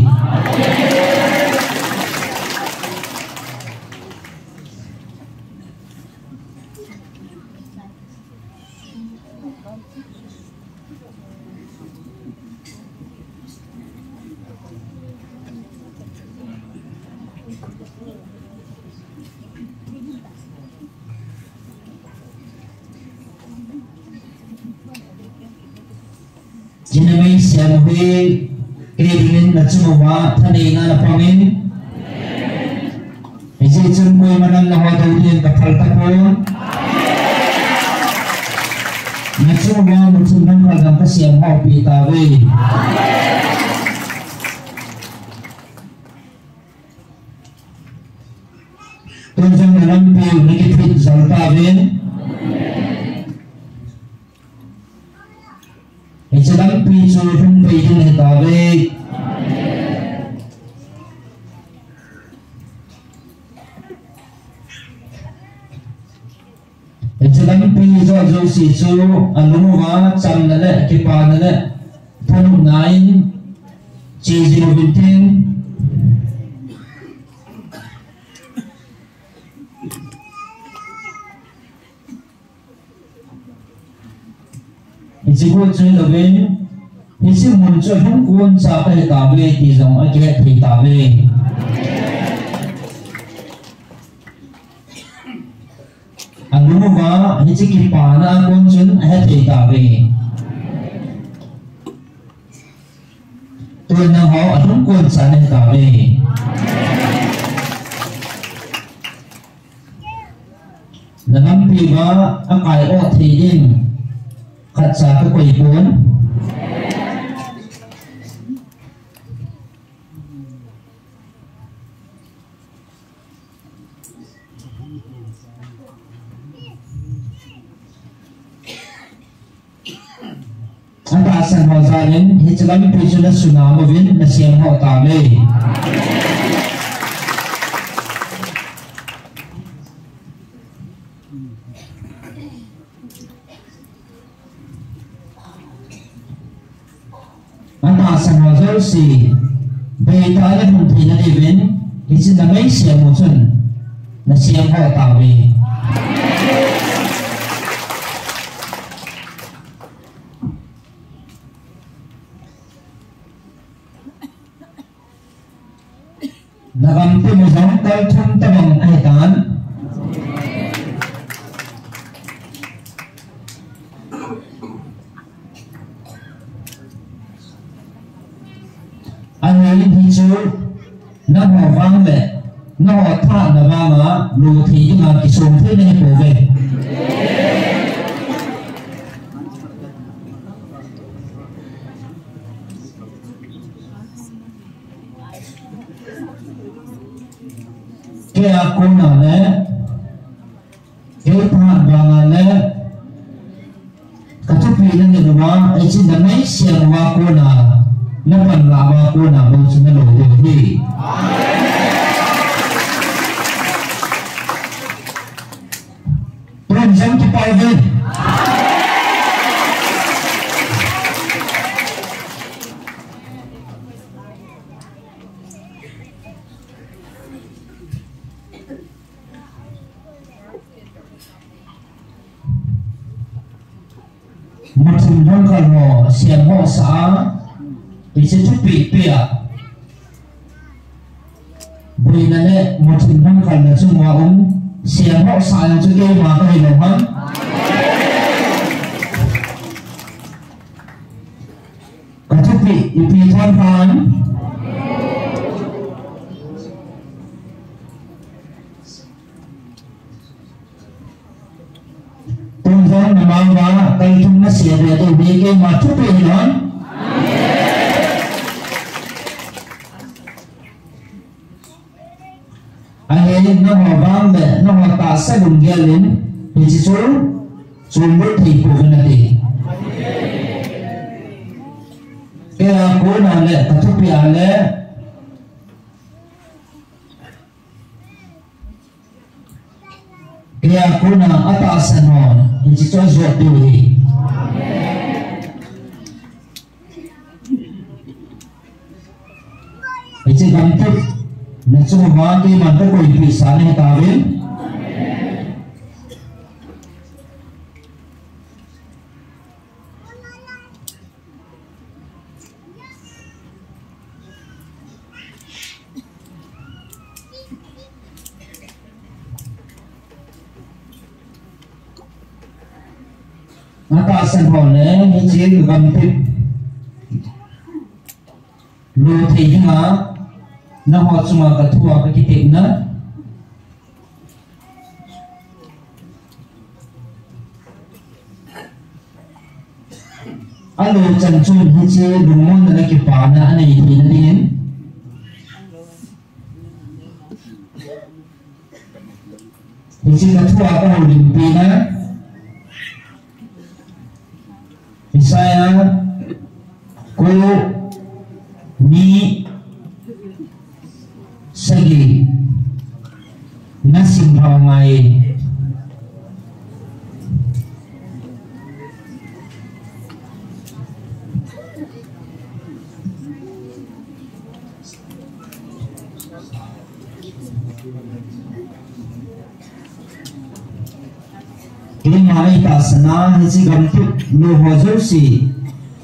jinamai siamuhi kredingin na cumuwa thani na napamin isi cumui manang na hodawin kapal tapon na cumuwa mutunang kagang kasiyang hopi tabi tunjang nalampi nagipit zaltabin Ijadang piso hong pwede na tabi. Ijadang piso jo siso alumuha cham nale kipa nale tanong nain chizi mo bintin. Isi buat saya lebih, isi muncul pun kuan sampai tabe di zaman akhir di tabe. Anu mah isi kipana kuncun akhir di tabe. Tuan yang hau anu kuan sana tabe. Dalam piba akai otidin. Katsa ke kuipun atasan hozanin hijalan pijuna sunamovin nasiyang hotame atasan hozal si beta na mungkin na ibin isi namay siya musun na siyang hotame nagam te mo jang kal thum tabang ai tan anh đi chơi nó hòa vang lệ nó hòa thản là vang á lù thì nhưng mà cái số thế này cổ về cái cô nào đấy cái thản vang lệ cái chút gì nên được mà ấy chỉ là mấy xe mà cô nào nó phần là ba cô nào bông xuống cái lỗ được gì tôi dám cái bao nhiêu một thùng rong khẩn hồ xiềng hồ xã thì sẽ chút bị bịa vì là lệ một thùng rong khẩn là chung hòa xiềng hồ xã là chung kêu mà có hình đồng hơn có chút bị thoan phán tôn giáo là mang vào tay chung nó xìa về tôi bị kêu mà chút bị nói anh ấy nó hòa vang để nó hòa tạ sẽ đừng nghe lên thì chỉ số dùng bước thì của mình là gì cái cố nào lệ cả chút bị lệ cái cố nào ở tạ sân hòn thì chỉ cho ruột điều gì thì chỉ cần chút nên semua mati mantu kau bisa nih tawin. Atasan hone ni ciri ganti. Lu tiga nó họ cuma ketua ke kita na alo cancun hiji dumon na kipana ana idin hiji ketua ko limpina saya ko ni segi nasim ramai ini mai tasna hiji gamtuk lo hojosi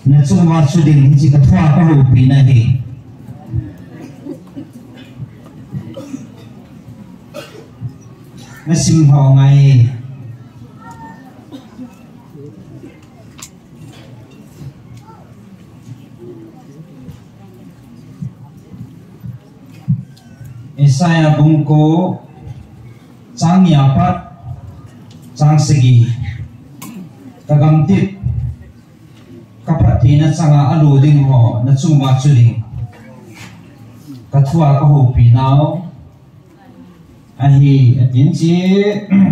na chuma chudin hiji kathwa ka ho pina he nó sinh họ ngày Isaya bungko trang yapat trang segi kagamtip kapatina sanga alu ding ho na chuma chuling kathua ka ho pinao ahi atin chi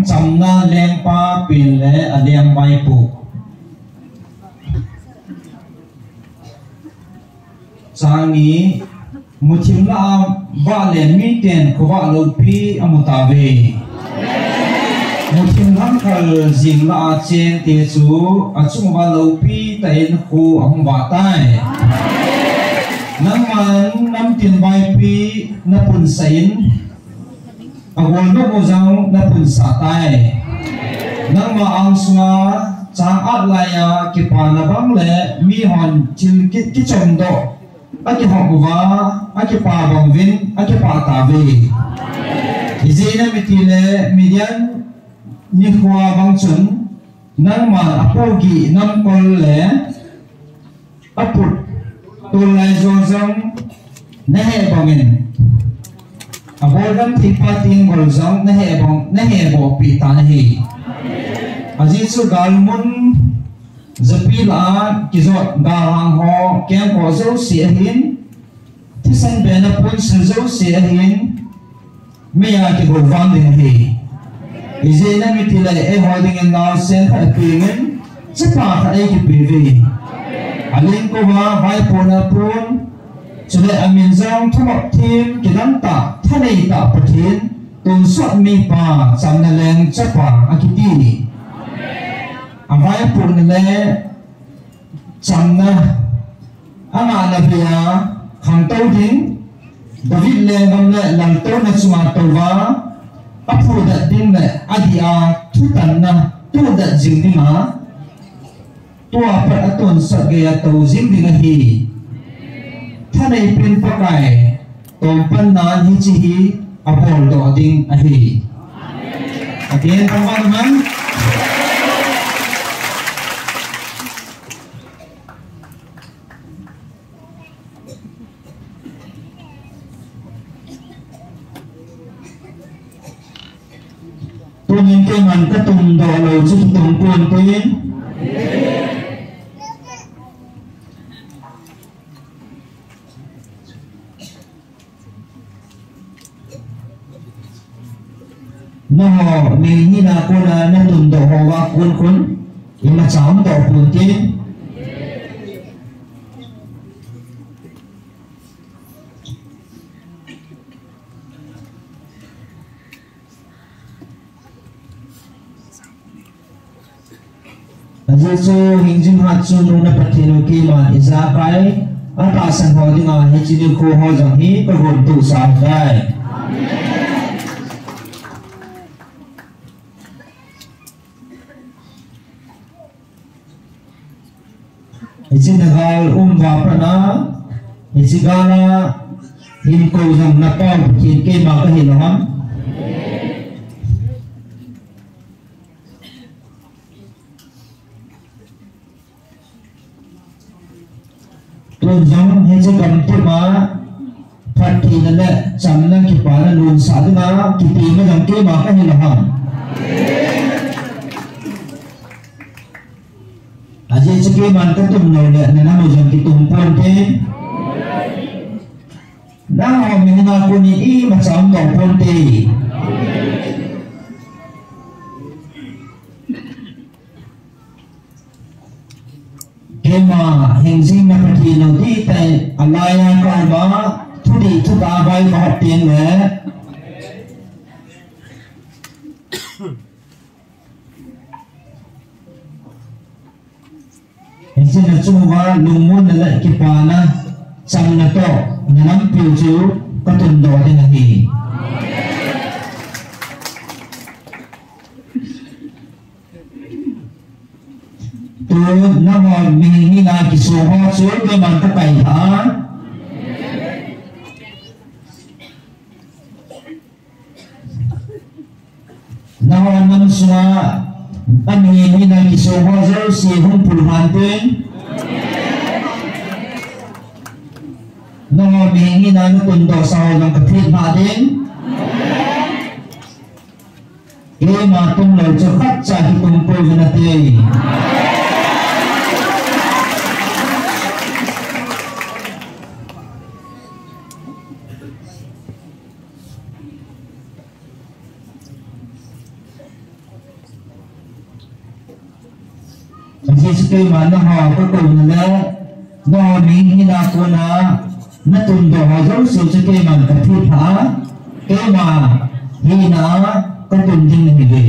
chamna leng pa pin le aliang bai pu changi muthim la ba le mi ten ko wa lo pi amutawe muthim lam khal jing la chen te chu achung ba lo pi ta en khu ang ba tai nam man nam tin bai pi na pun sain agwal no mo jang na pun sa tai nang ma ang sunga chang at la ya ki pa na bang le mi hon chil ki chom do aki học và aki pa bang vin aki pa ta ve izina mitile midian ni khwa bang chun nang ma apogi nam kol le aput tul lai zong na he bangin abolgam thipa ting gol zong na he bo pi ta na he aji su galmun zapila kizot galang ho kem ko zo si hin tisan bena pun zo si hin meya ki go van ding he izena mitila e holding in now sen ha pingen chapa ha e ki pv alin ko ba vai pona pun chule amin zong thomok tim kidan ta thanei ta pathin tun sot mi pa samna leng chapa akiti avai pun le chamna anga na bia khang tau ding David le ngam le lam to na chuma to wa apu da ding le adia thu tan na tu da jing ding ha tu apa aton sa ge ya to jing ding hi thanai pin pakai tom pan na hi chi hi apol do ding a hi again teman-teman tunin ke man ka tum do lo chu tum pun tin no ni ni na ko na tum do ho wa kun kun ima cham do pun tin Ajesu hingjim hatsu nuna patino ki ma isa pai ata san ho dinga hechini ko ho jang hi pagon tu sa dai hechina gal va prana hechigana hin ko jang na pa hin ke ma ka hin ham tuan jang hece kampu ma pati nale chamna ki para nun sadna ki tima jang ke ma ka hilaham aje cheke man ka tum no le na mo jang ki tum pon te na ho mi na ko ni I ma cham do pon te Kema hingzing na patino di tay alaya ka ba tudi tuka bay mahatin le hingzing na chumuwa lumun na le kipana sang na to nanam piuchu katundo din hi na ho mingi na kisuho so ke man ka kai ha na ho nam suwa mingi na kisuho so si hum pulhan tin na ho mingi na tundo sa ng kapit natin ke ma tung lo cho khat cha hitung po natin Jisuke mana ha ko ko na no mi hina ko na tum do ha zo so jisuke man ka thi tha ke ma hina ko tum ding ni be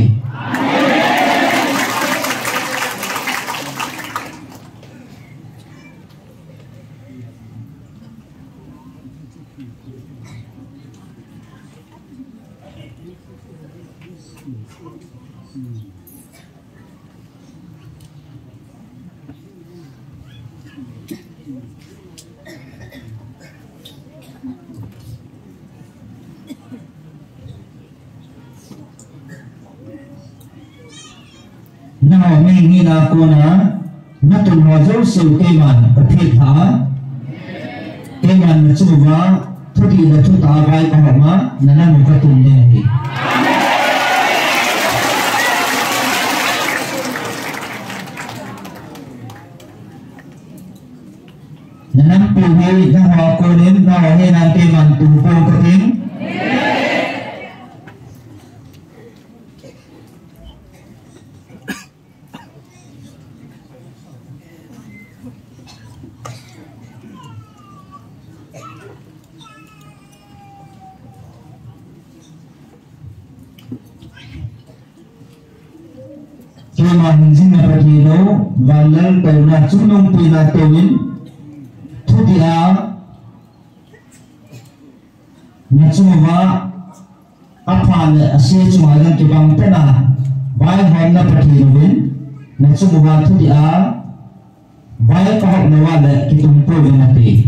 ở mình như là cô nó tuần hòa dấu siêu cây màn ở thiệt hả cây màn là chung vào thôi thì là chúng ta vai có học má là năm một cái tuần này là năm tuần này nó hòa cô đến nó hòa hay là cây màn tuần cô có tiếng mà hình dung là phải thi đấu và lên tàu là chúng nông tùy là tàu những thu thì áo nhà chúng mà áp phản là xe chúng mà đang kêu bằng thế nào vài hôm là phải thi đấu đến nhà chúng mà thu thì áo vài có học là vào lại cái tung cô về là tỷ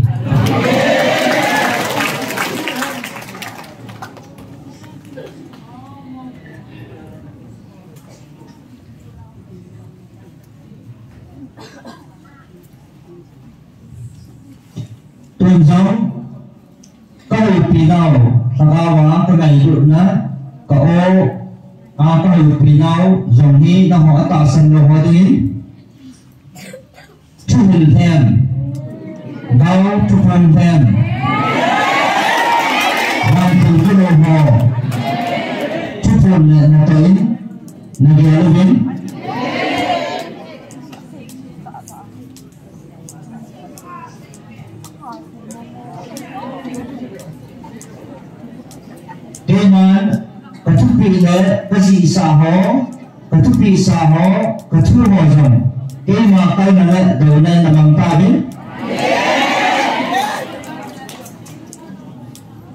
tuần giống có hồi pì nào thằng hóa cái này được nữa có có hồi pì nào dòng như nó họ tạo sân đồ hóa đến chụp hình thêm đau chụp hình thêm làm từ cái đồ hồ chụp hình là tới là ghé lên đến cái mà cái thuốc vị này cái gì xả hó cái thuốc vị xả hó cái thuốc hòa dòng cái mà cái này đầu này là bằng ta biết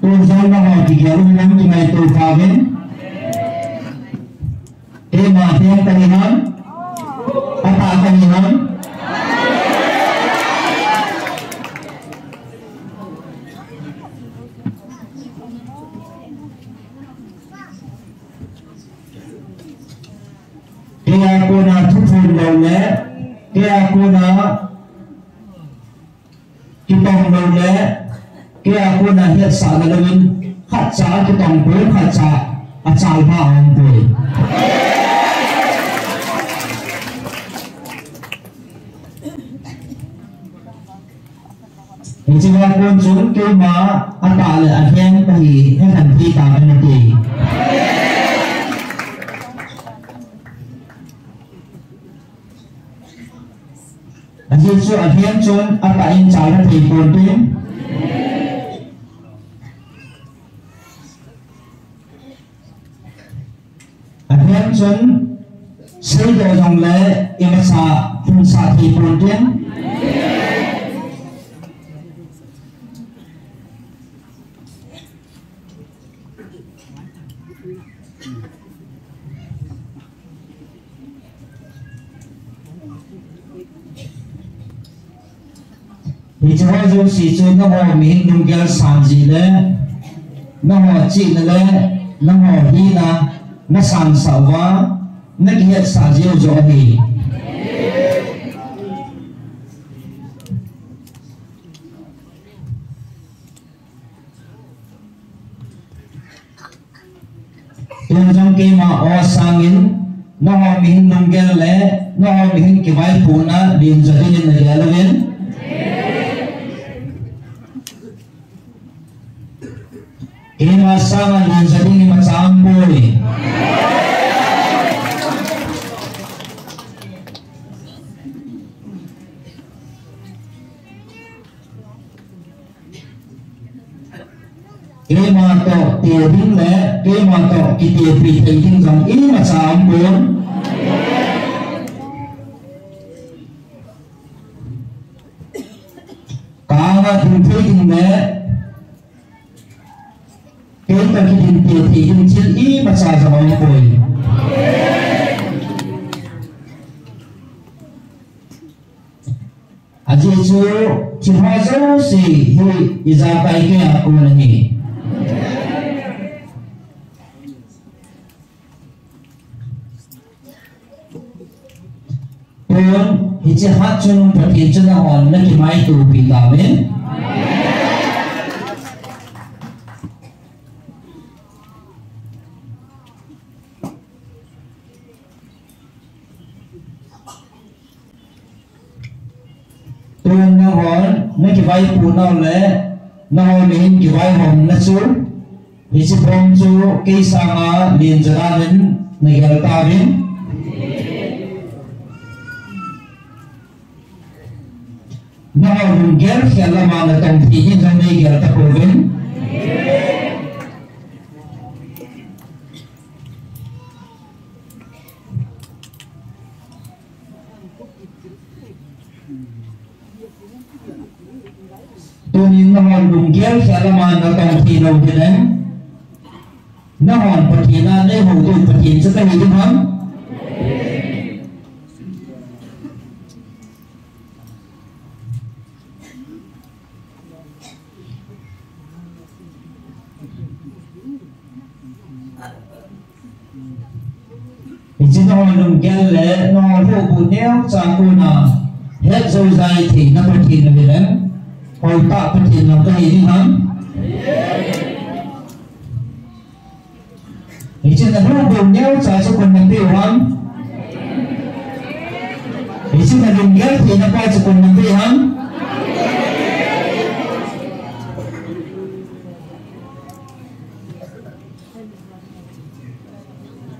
tôi dòng nó hỏi thì kéo năm thì ngày tôi pha biết cái mà thêm cái gì nữa cái gì nữa cái cô nào thuốc phun đầu lẽ cái cô nào cái tông đầu lẽ cái cô nào hiện xã là mình khát trả cái tông cuối khát trả trả vào ông tuổi thì chỉ là con xuống cái mà anh ta là anh em thì hay thành thi tạo nên gì anh chị cho anh em chốn anh ta in trái là thì buồn tiếng anh em chốn xây đồ dòng lệ em xả phun xả thì buồn tiếng thì cho dù sĩ cho nó họ mình đúng cái sản gì đấy nó họ chị đấy nó họ đi là nó sản sản quá nó hiện sản diêu rõ thì trong cái mà ở sang in nó họ mình đúng cái lẽ nó họ mình cái vai phụ na điền cho đi nên là lên ini masalah yang jadi macam boleh. Ini mato tiading le, ini mato kita berikan jang ini macam boleh. Kalau berikan le cái ta khi nhìn tiền thì dùng chiến ý mà xài ra bao nhiêu tuổi aja itu cuma jauh sih hui izabainya aku lagi pun hici hat chunung patin chuna hon na kimai tu pitamin. Tuan na hon na kimai punaw le na hon mihin kimai hon na chu hici pon chu kisa nga lin jaranin na yaltavin. Now gel khela mana tong tihin jang nei gel ta provin tunin nahon gel khela mana tong tino dinan nahon patina nei ho tu patin sa ta hi ham nong gel le no ho bu neo cha ko na het zo zai thi na patin na bilang ho ta patin na ka hi ham ichi na ho bu neo cha so kon na bi ham ichi na nong gel thi na pa so kon na bi ham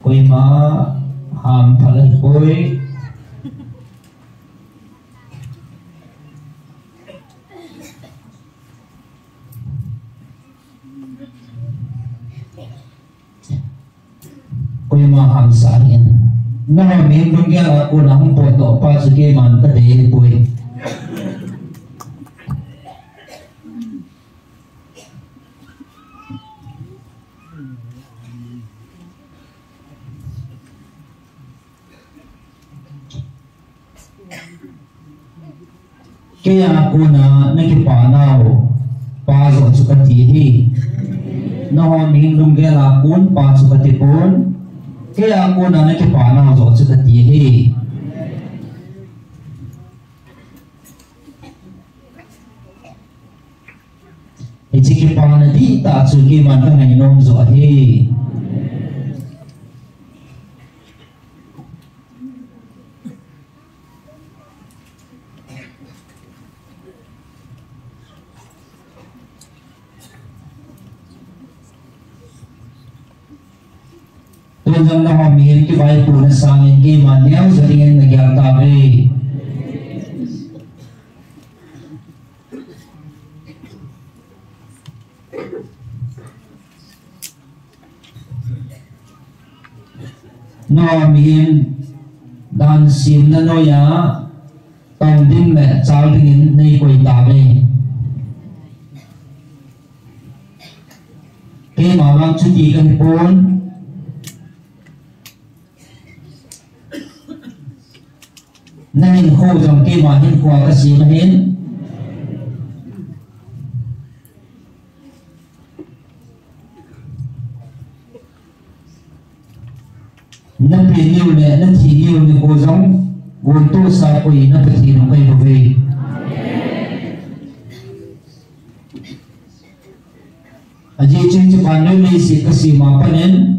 koi ma ham phalai koi ma ham sahin na min dong ya ko na hum po to pa su ke man ta de koi kaya ako na nakipanaw pasok sa katihi noon hindong gela kun pasok katipon kaya ako na nakipanaw sa katihi ichikipana di ta sugi man ka ngainom zo ahi tuan na hamihin ki bai puna sangin ki manyam jaringin nagyata be no hamihin dan sim na no ya tong din le chal dingin nei koi ta be ke mawang chuti kan pon na hin khô dòng kia mà hin khoa cái gì mà hin nó bị nhiều nè nó chỉ nhiều nè cô giống vốn tu sa quỷ nó bị thì nó gây vào về ở đây trên cho bạn nơi này sẽ có gì mà bạn nên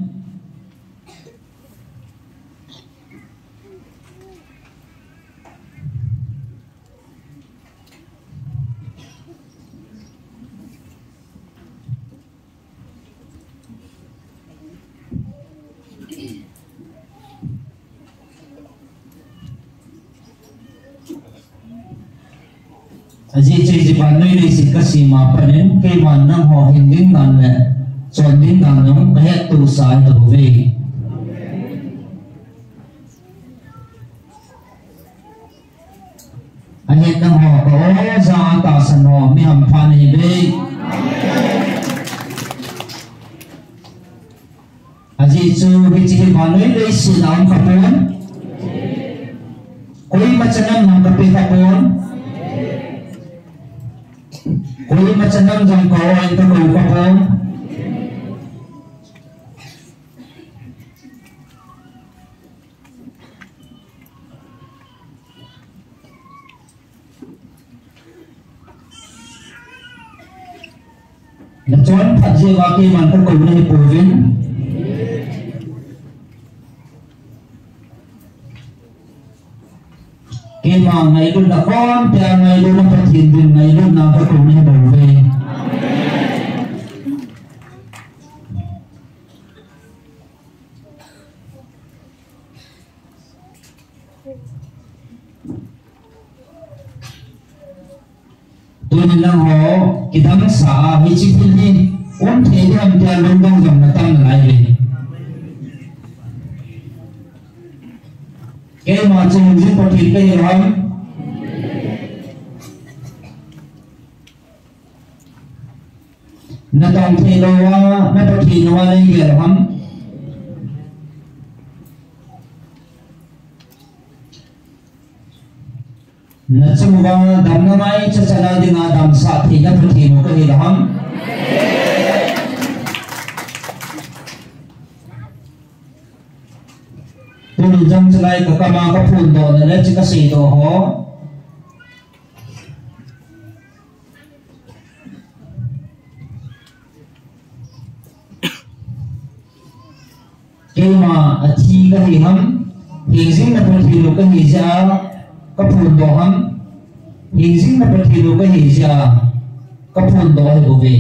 Aji ciri pandai di sikasi mapanen ke mana ho hinding nan le sonding nan nong kayak tu sai tu ve ayat nang ho ko za ta san ho mi ham phan hi ve aji chu bi ciri pandai di sinam kapon koi macam nam kape kapon koi macam nam jang kau itu kau kapon na chuan phat je wa ke man ka ko nei povin ke ma ngai lu na kon te ngai lu na pathin din ngai lu na ka ko nei bove tuan lang ho kita sa hi chi phil ni on the ham ta long dong jam na tam na lai le ke ma chung jin ko thil ke ram na tong the lo wa na pa thi no wa lai ge ram na chumuwa dam na mai cha chala dinga dam sa thi na pthi no ka hi ram tu jam chalai ka kama ka phun do na le chi ka sei do ho ke ma athi ka hi ham hi jing na pthi no ka hi ja ka phun do ham hi jing na pthi no ka hi ja ka phun do he bo ve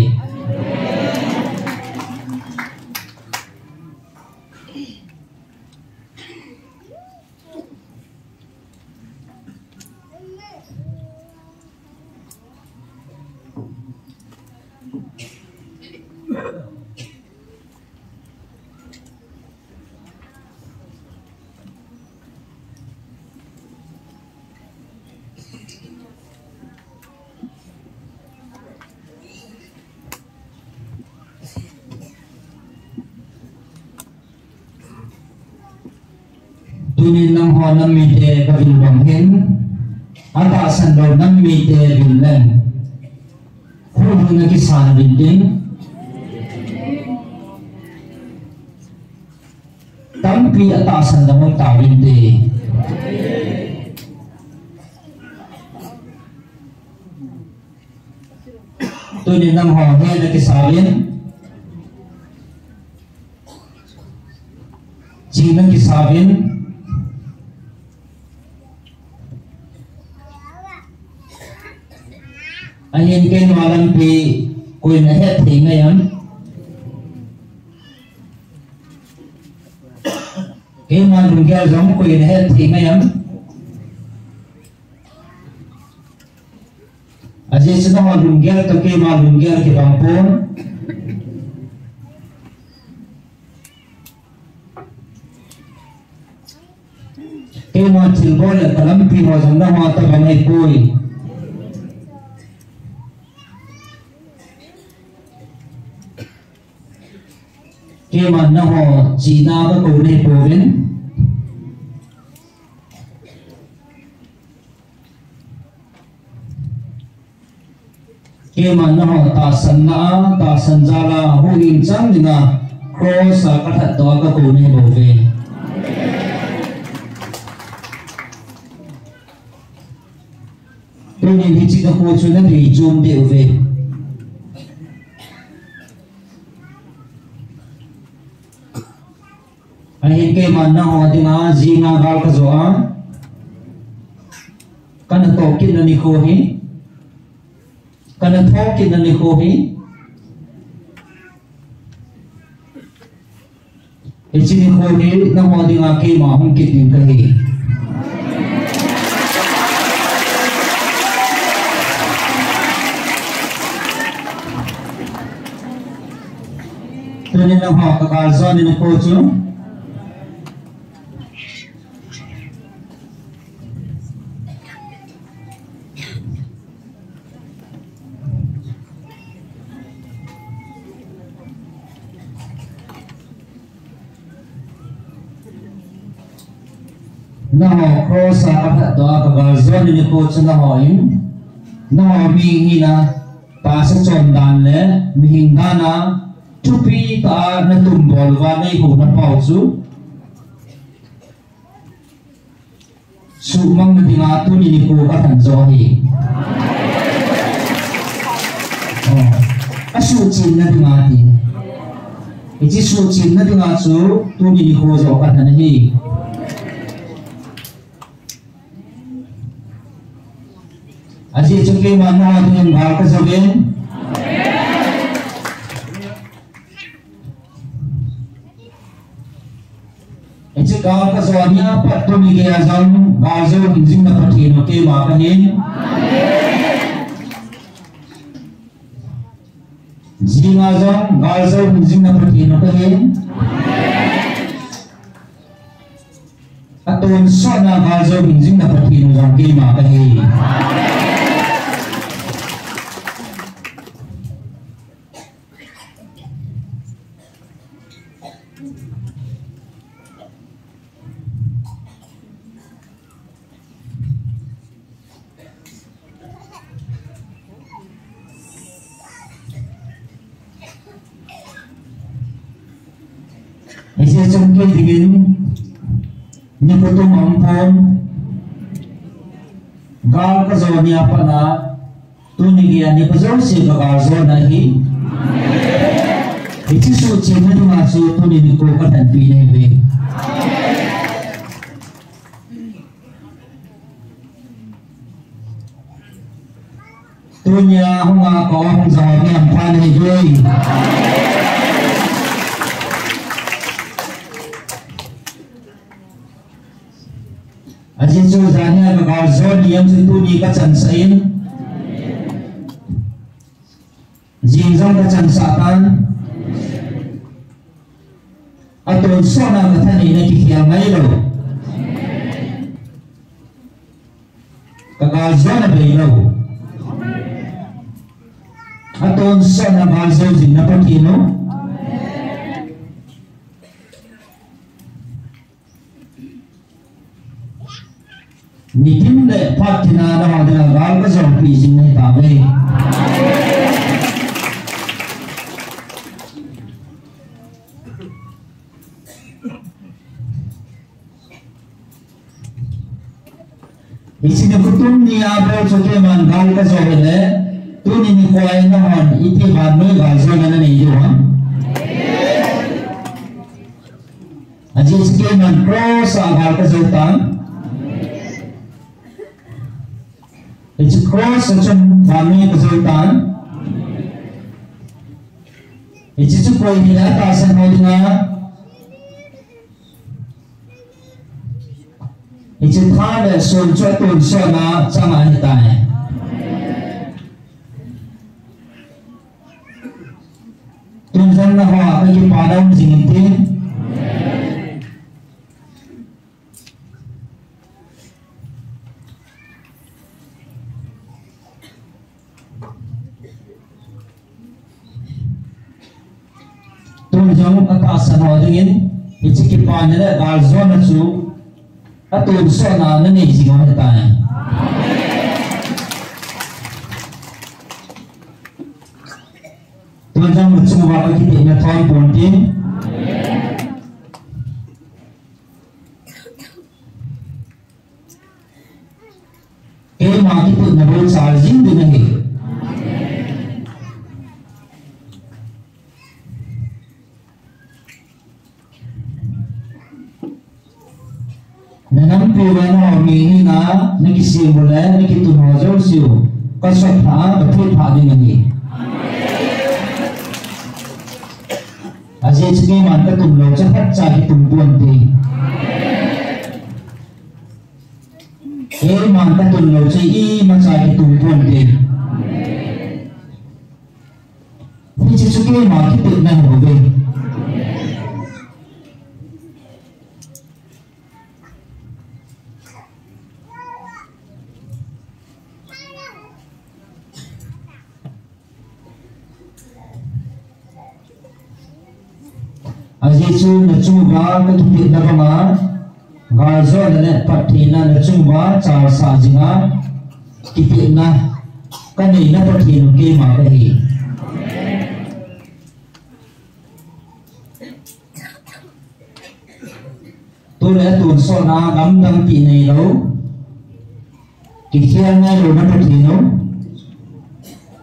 tunin lang ho nam mi te ka vil bang hen ata san do nam mi te vil len khu na ki san bin ding tam pi ata san da mong ta bin te tunin lang ho he na ki sa bin chi na ki sa bin ahin ke malam pi koi na het thi ngayam ke malum ge jom koi na het thi ngayam aje sina malum ge to ke malum ge ke bampon ke ma chilbol kalam pi mo jom na ma ta bangai koi ke man na ho china ba ko nei povin ke man na ho ta san jala hu in chang dinga cross a ka that to ka ko nei bove tu ni hi chi ka ko chu na ri jum de ve ahin ke man na ho dinga jinga gal ka zo a kan to kin na ni ko hi kan tho kin na ni ko hi e chi ni ko hi na ho dinga ke ma hum ki tin ka hi tu ni na ho ka gal zo ni ko chu na ho cross a ka do ka gal zon ni ko ch na ho in na ho mi ni na pa sa chon dan le mi hing da na chupi ta na tum bol wa nei hu na pau chu su mang na dinga tu ni ko ka than zo hi asu chin na dingati ichi su chin na dinga chu tu ni ko zo ka thana hi aji chuke mana dengan bhal ka zogen ichi gaw ka zwania pat tu ni ge azam gazo hinjing na pathi no ke ma ka hin Jinga jong galzo hinjing na pathi no ka hin aton so na galzo hinjing na pathi no jong ke ma ka hin Isi chungke digin nikutu mampun gal ka zawani apa na tunigian ni pazaw si gal zaw nahi isi suci na dumasu tuniniku ka dan pinebe tunya hunga ko hung zawani ampan hijoi Aji chu zania ka gaw zon yam chu tu ni ka chan sain jing zong ka chan satan aton sona ka thani na ki hiam mai lo ka gaw zon be lo aton sona gaw zon jing na pathi no Nitim le patina da dengan gal ka zong pi jing nei ta be isi ne kutum ni abo choke man gal ka zong le tu ni kwai na hon iti ban noi gal zong na nei jo ha aji ske man cross gal ka zong tang It's a cross macam bami kesultan. It's a koi hina tasan mau dengar. It's a thada sun cuatun sona sama hitai. Tunjan na hoa bagi padam jingintin. Tunjang atasan hodingin ichi kipan le gal zona chu atun sona na ni jingon hitai tunjang chu ba ki te na thon pontin e ma ki tu na ro charging din nahi Nanam piwan ho mini na nakisimbole nakitunojo siyo kasatha bathit phading ani aje chike man ka tumlo chahat cha ki tumpuan ti e man ka tumlo che I ma cha ki tumpuan ti ni chike ma ki tu na ho be Ajisu nacuba ketutik nabama gazo dan patina nacuba car sajinga titik na kanina patino ke makahi tule tun sona gamdang tinai lo kikian na lo na patino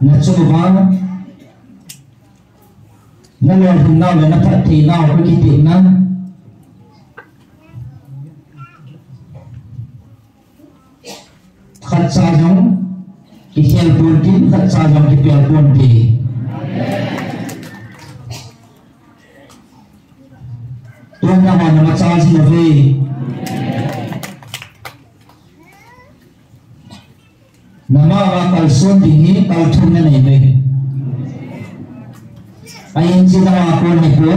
nacuba nó lo hình nào là nó phát thì nào có cái tiền nó khát xa giống cái theo buồn kín khát xa giống cái bèo buồn thì tôi nhà họ nó xa gì mà về nama wa kalson dingi kalthum na nei be ayin si nama ko ni ko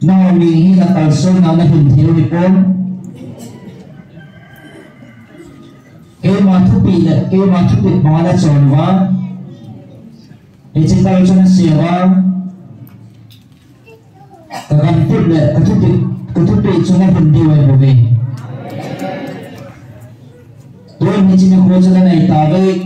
na mi hi na kalson na na hin thiu ni ko ke ma thu pi ma na chon wa e chi kalson si wa ka kan put le ka thu pi sungai pendiwai bobe. Tuhan ni cina kuasa dan naik tarik.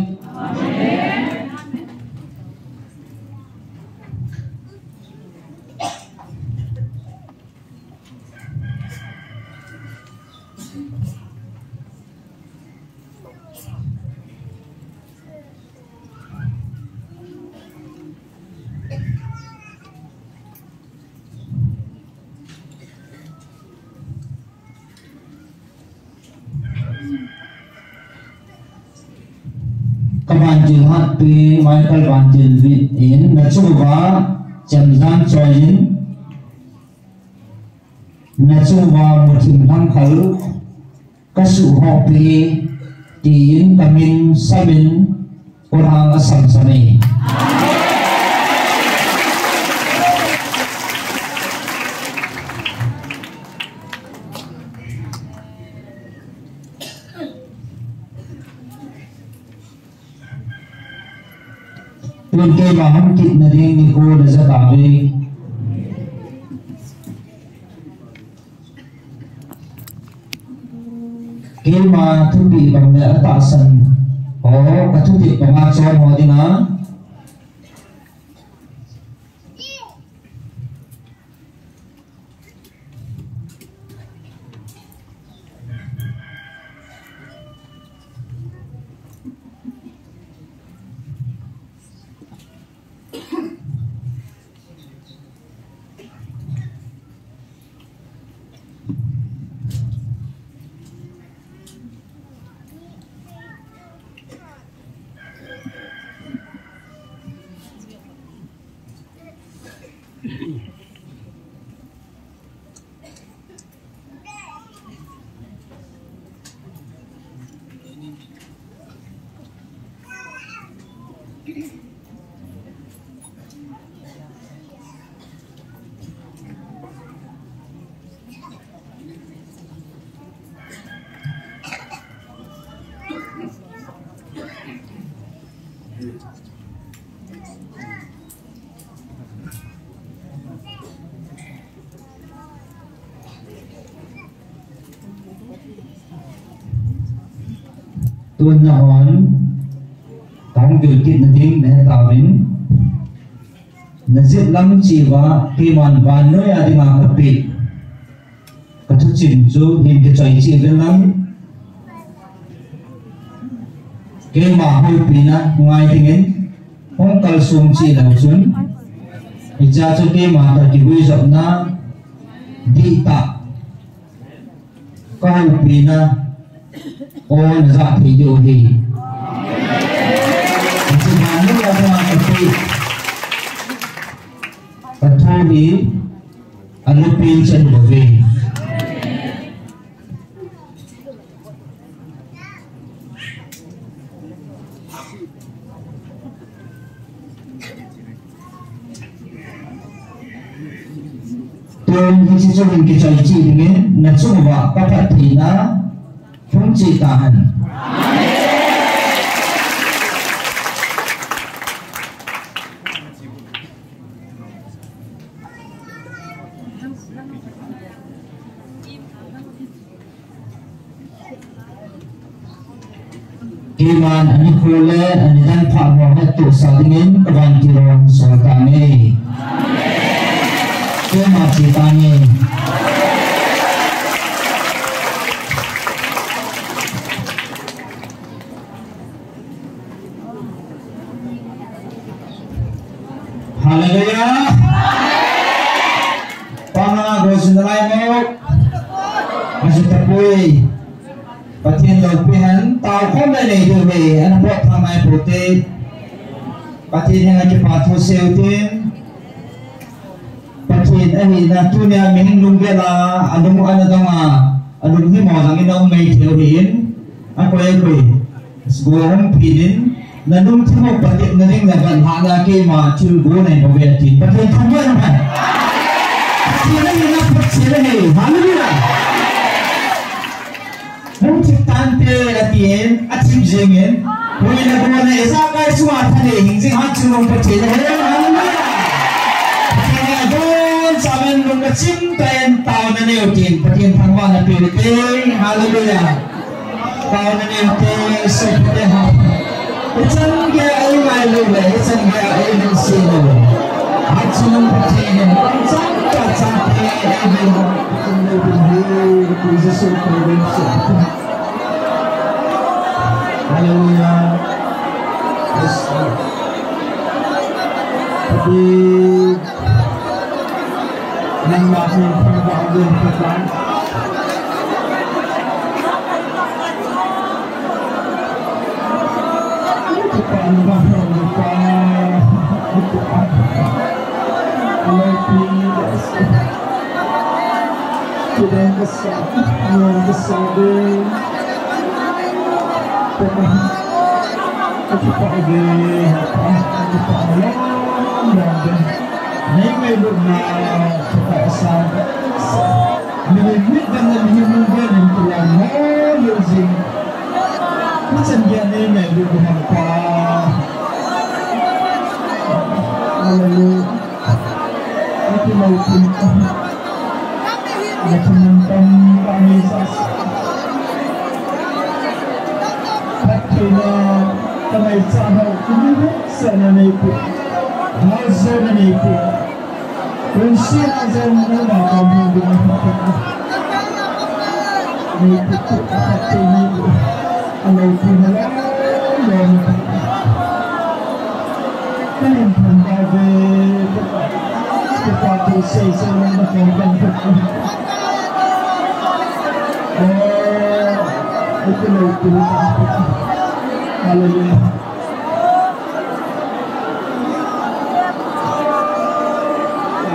Kabanjil hati Michael banjil wit in na chuwa jamzan choin na chuwa mutim lang khal kasu hopi tin kamin samin orang asam sami Tuan ke baham kit nading ni ko da zatabe ke ma thupi bang me atasan o kathuti pama chon hodina Tuan nyawan tang gilkit nading ne tawin nazit lam jiwa kiman van noi adi ma kapi kathu chin chu him ke chai chi velam ke ma hoi pina ngai tingin hong kal sum chi lau chun ija chu ke ma ta ki hui zop na di ta kau pina on za thì điều gì chỉ mà nước là hoa thì và thôi đi anh lúc pin chân của về tôi khi cho mình cái trò chỉ thì là chung vào các bạn thì nó không chỉ tahan. Iman ani khole ani dan pha mo ha tu sa dingin kawan kiron so ta ne. Ke ma chi ta ne. Pui Patien lo pihan tao khom lai nei du ve an bot thamai prote Patien yang aja patu seutin Patien ahi na tunya mihing lunggela adung ana donga adung hi mo lang inong may theorin ako ay koy sgorong pinin nanung timo patien naring laban hana ke ma chul go nei no ve tin patien thamai naman Patien ahi na patien ahi hallelujah Nung ciptante latin at simjingin, kung inagawa na isa kay sumata na hingsing at sunong patsin. Hallelujah! Kaya doon sa amin nung katsimtayan tao na niyutin, patin pangwa na pilitin. Hallelujah! Tao na niyutin, sumite ha. Itsan kaya ay malula, itsan kaya ay sino. At sunong patsin, itsan ka sa atin, ay Hallelujah. Yes. Tapi nang masih pembahagian kita. Kita membangun kita. Kita besar, yang besar deh. Kita lagi, kita malam, ni may lupa kita asal, milimit dan lebih muda dan tulang using, macam dia ni may lupa apa, lalu itu mau pintar. Macam kami Patina kamay sahaw ini sana nipu, hazana nipu. Kunci azan nama kamu dengan kita. Nipu kita nipu, alai punalah yang kalian pandai kita bersih sama dengan kita. Itu lebih Hallelujah.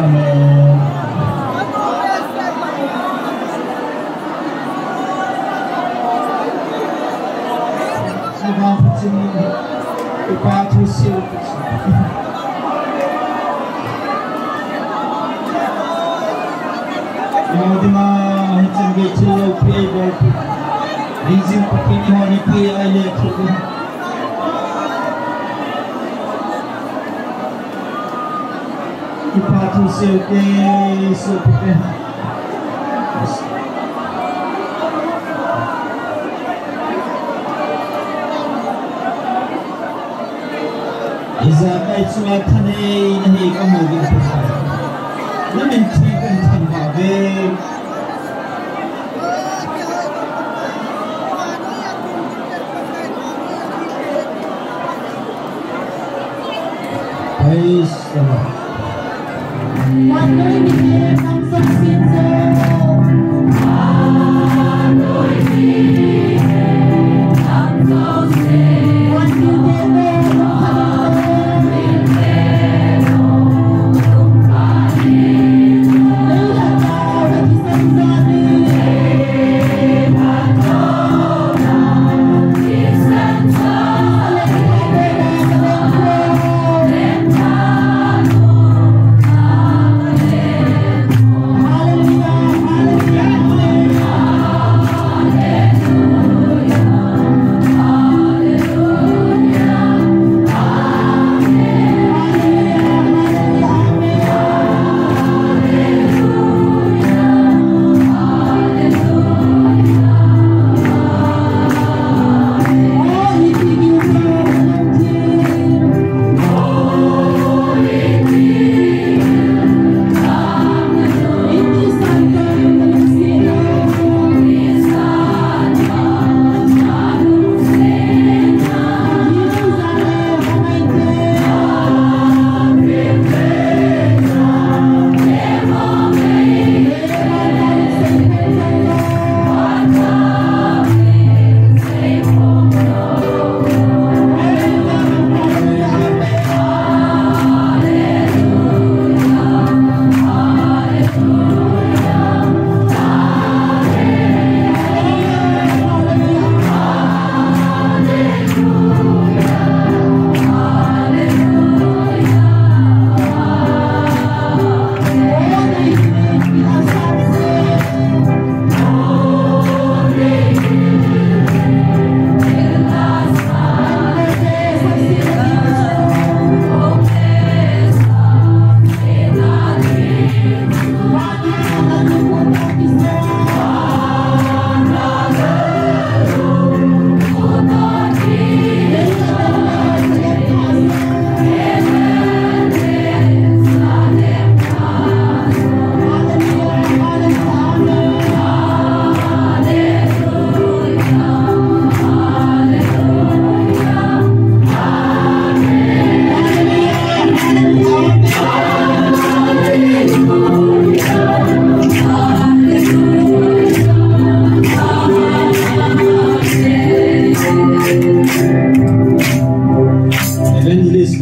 Amen. Sebab sini kita terusir. Yang dimana kita bercakap playboy. Rizim pakini hari play aile kita. Kita terusir ke seperti. Izakai cuma tanai nahi kamu gitu. Namun tidak tambah deh. Praise the Lord. Oh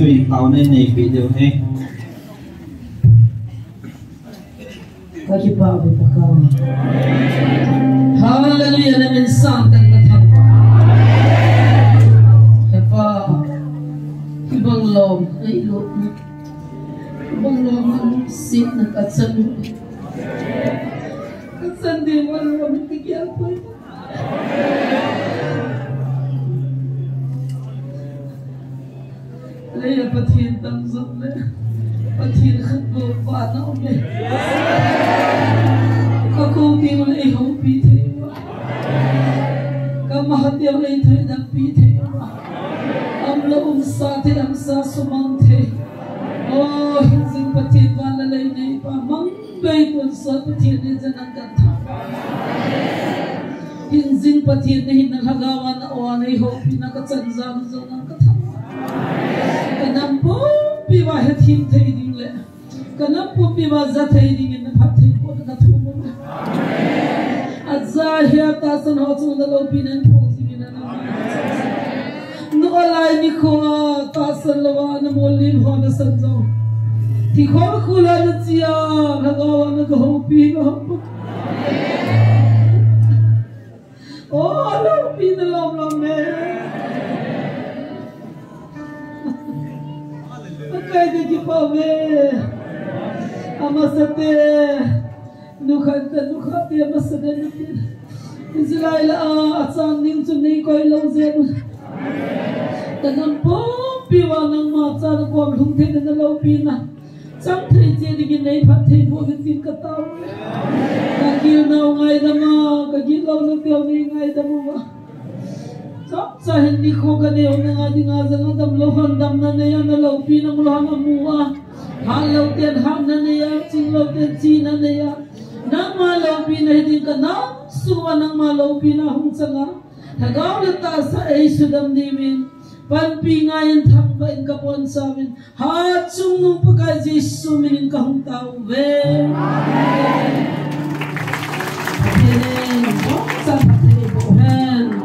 tôi tao nên này bị điều này Kaki pa abi pakam. Hallelujah namin santan na tangwa. Hepa ibang lom ay ilot na. Ibang lom ang sit na katsan mo. Katsan di mo na kami tigyan po. Laya patin tangzot na. Patin khatbo pa na umi. Kakuti mo na ihong piti mo. Kamahati ang ito'y ng piti mo. Ang laong sati ang sa sumante. Oh, hinsing patin ba lalay na ipa. Mangbay mo sa patin na dyan ang kanta. Hinsing patin na hinalhagawa na owa na ihong pinakatsanzang sa ng kanta. Kanampo piwa het hintay din le. Kanampo piwa zatay din na patay ko na katumo. At zahir tasan hotu na lopinan po singin na naman. Nukalay ni ko tasan lawa na molim ho na sanzaw. Tikor kula na siya nagawa na gahupi na hapa. Oh, lopi na lam eh. Kaya di pa be, amasate, nukhati amasate natin. Israel at saan ning sunay ko ilaw zen. Tanang po piwa ng mata na kuwag lungtin na nalawpi na. Sang tayo diyagin na ipatay mo agad kataw. Kagil na ngay na ma, kagilaw na tiyaw na ngay na mo ba. Sa hindi ko ganyan na nga di nga sa nga damlohan dam na niya nalawpi ng luhan ang mua. Halaw tiyan ham na niya, singlaw tiyan sina niya. Nang malawpi na hindi ka na, suwa ng malawpi na hong sanga. Hagaw na ta sa ay sudam nimin. Panpingayan tambain ka po sa amin. Hatsung nung pagka-Jesu minin ka hong tao. Amen. Amen. Sa patay po. Amen.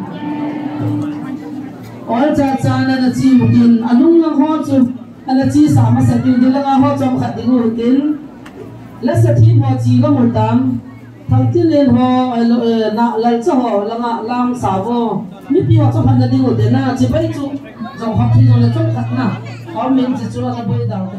All sana na si mutin anong lang ho so ana si sama sa tin dila nga ho so makading utin la sa tin ho si ga mutam thang tin len ho na lal cha ho langa lang sabo mi pi ho so han na ding utin na si bai chu so ha tin na chu khat na ha min chi chu la bai dang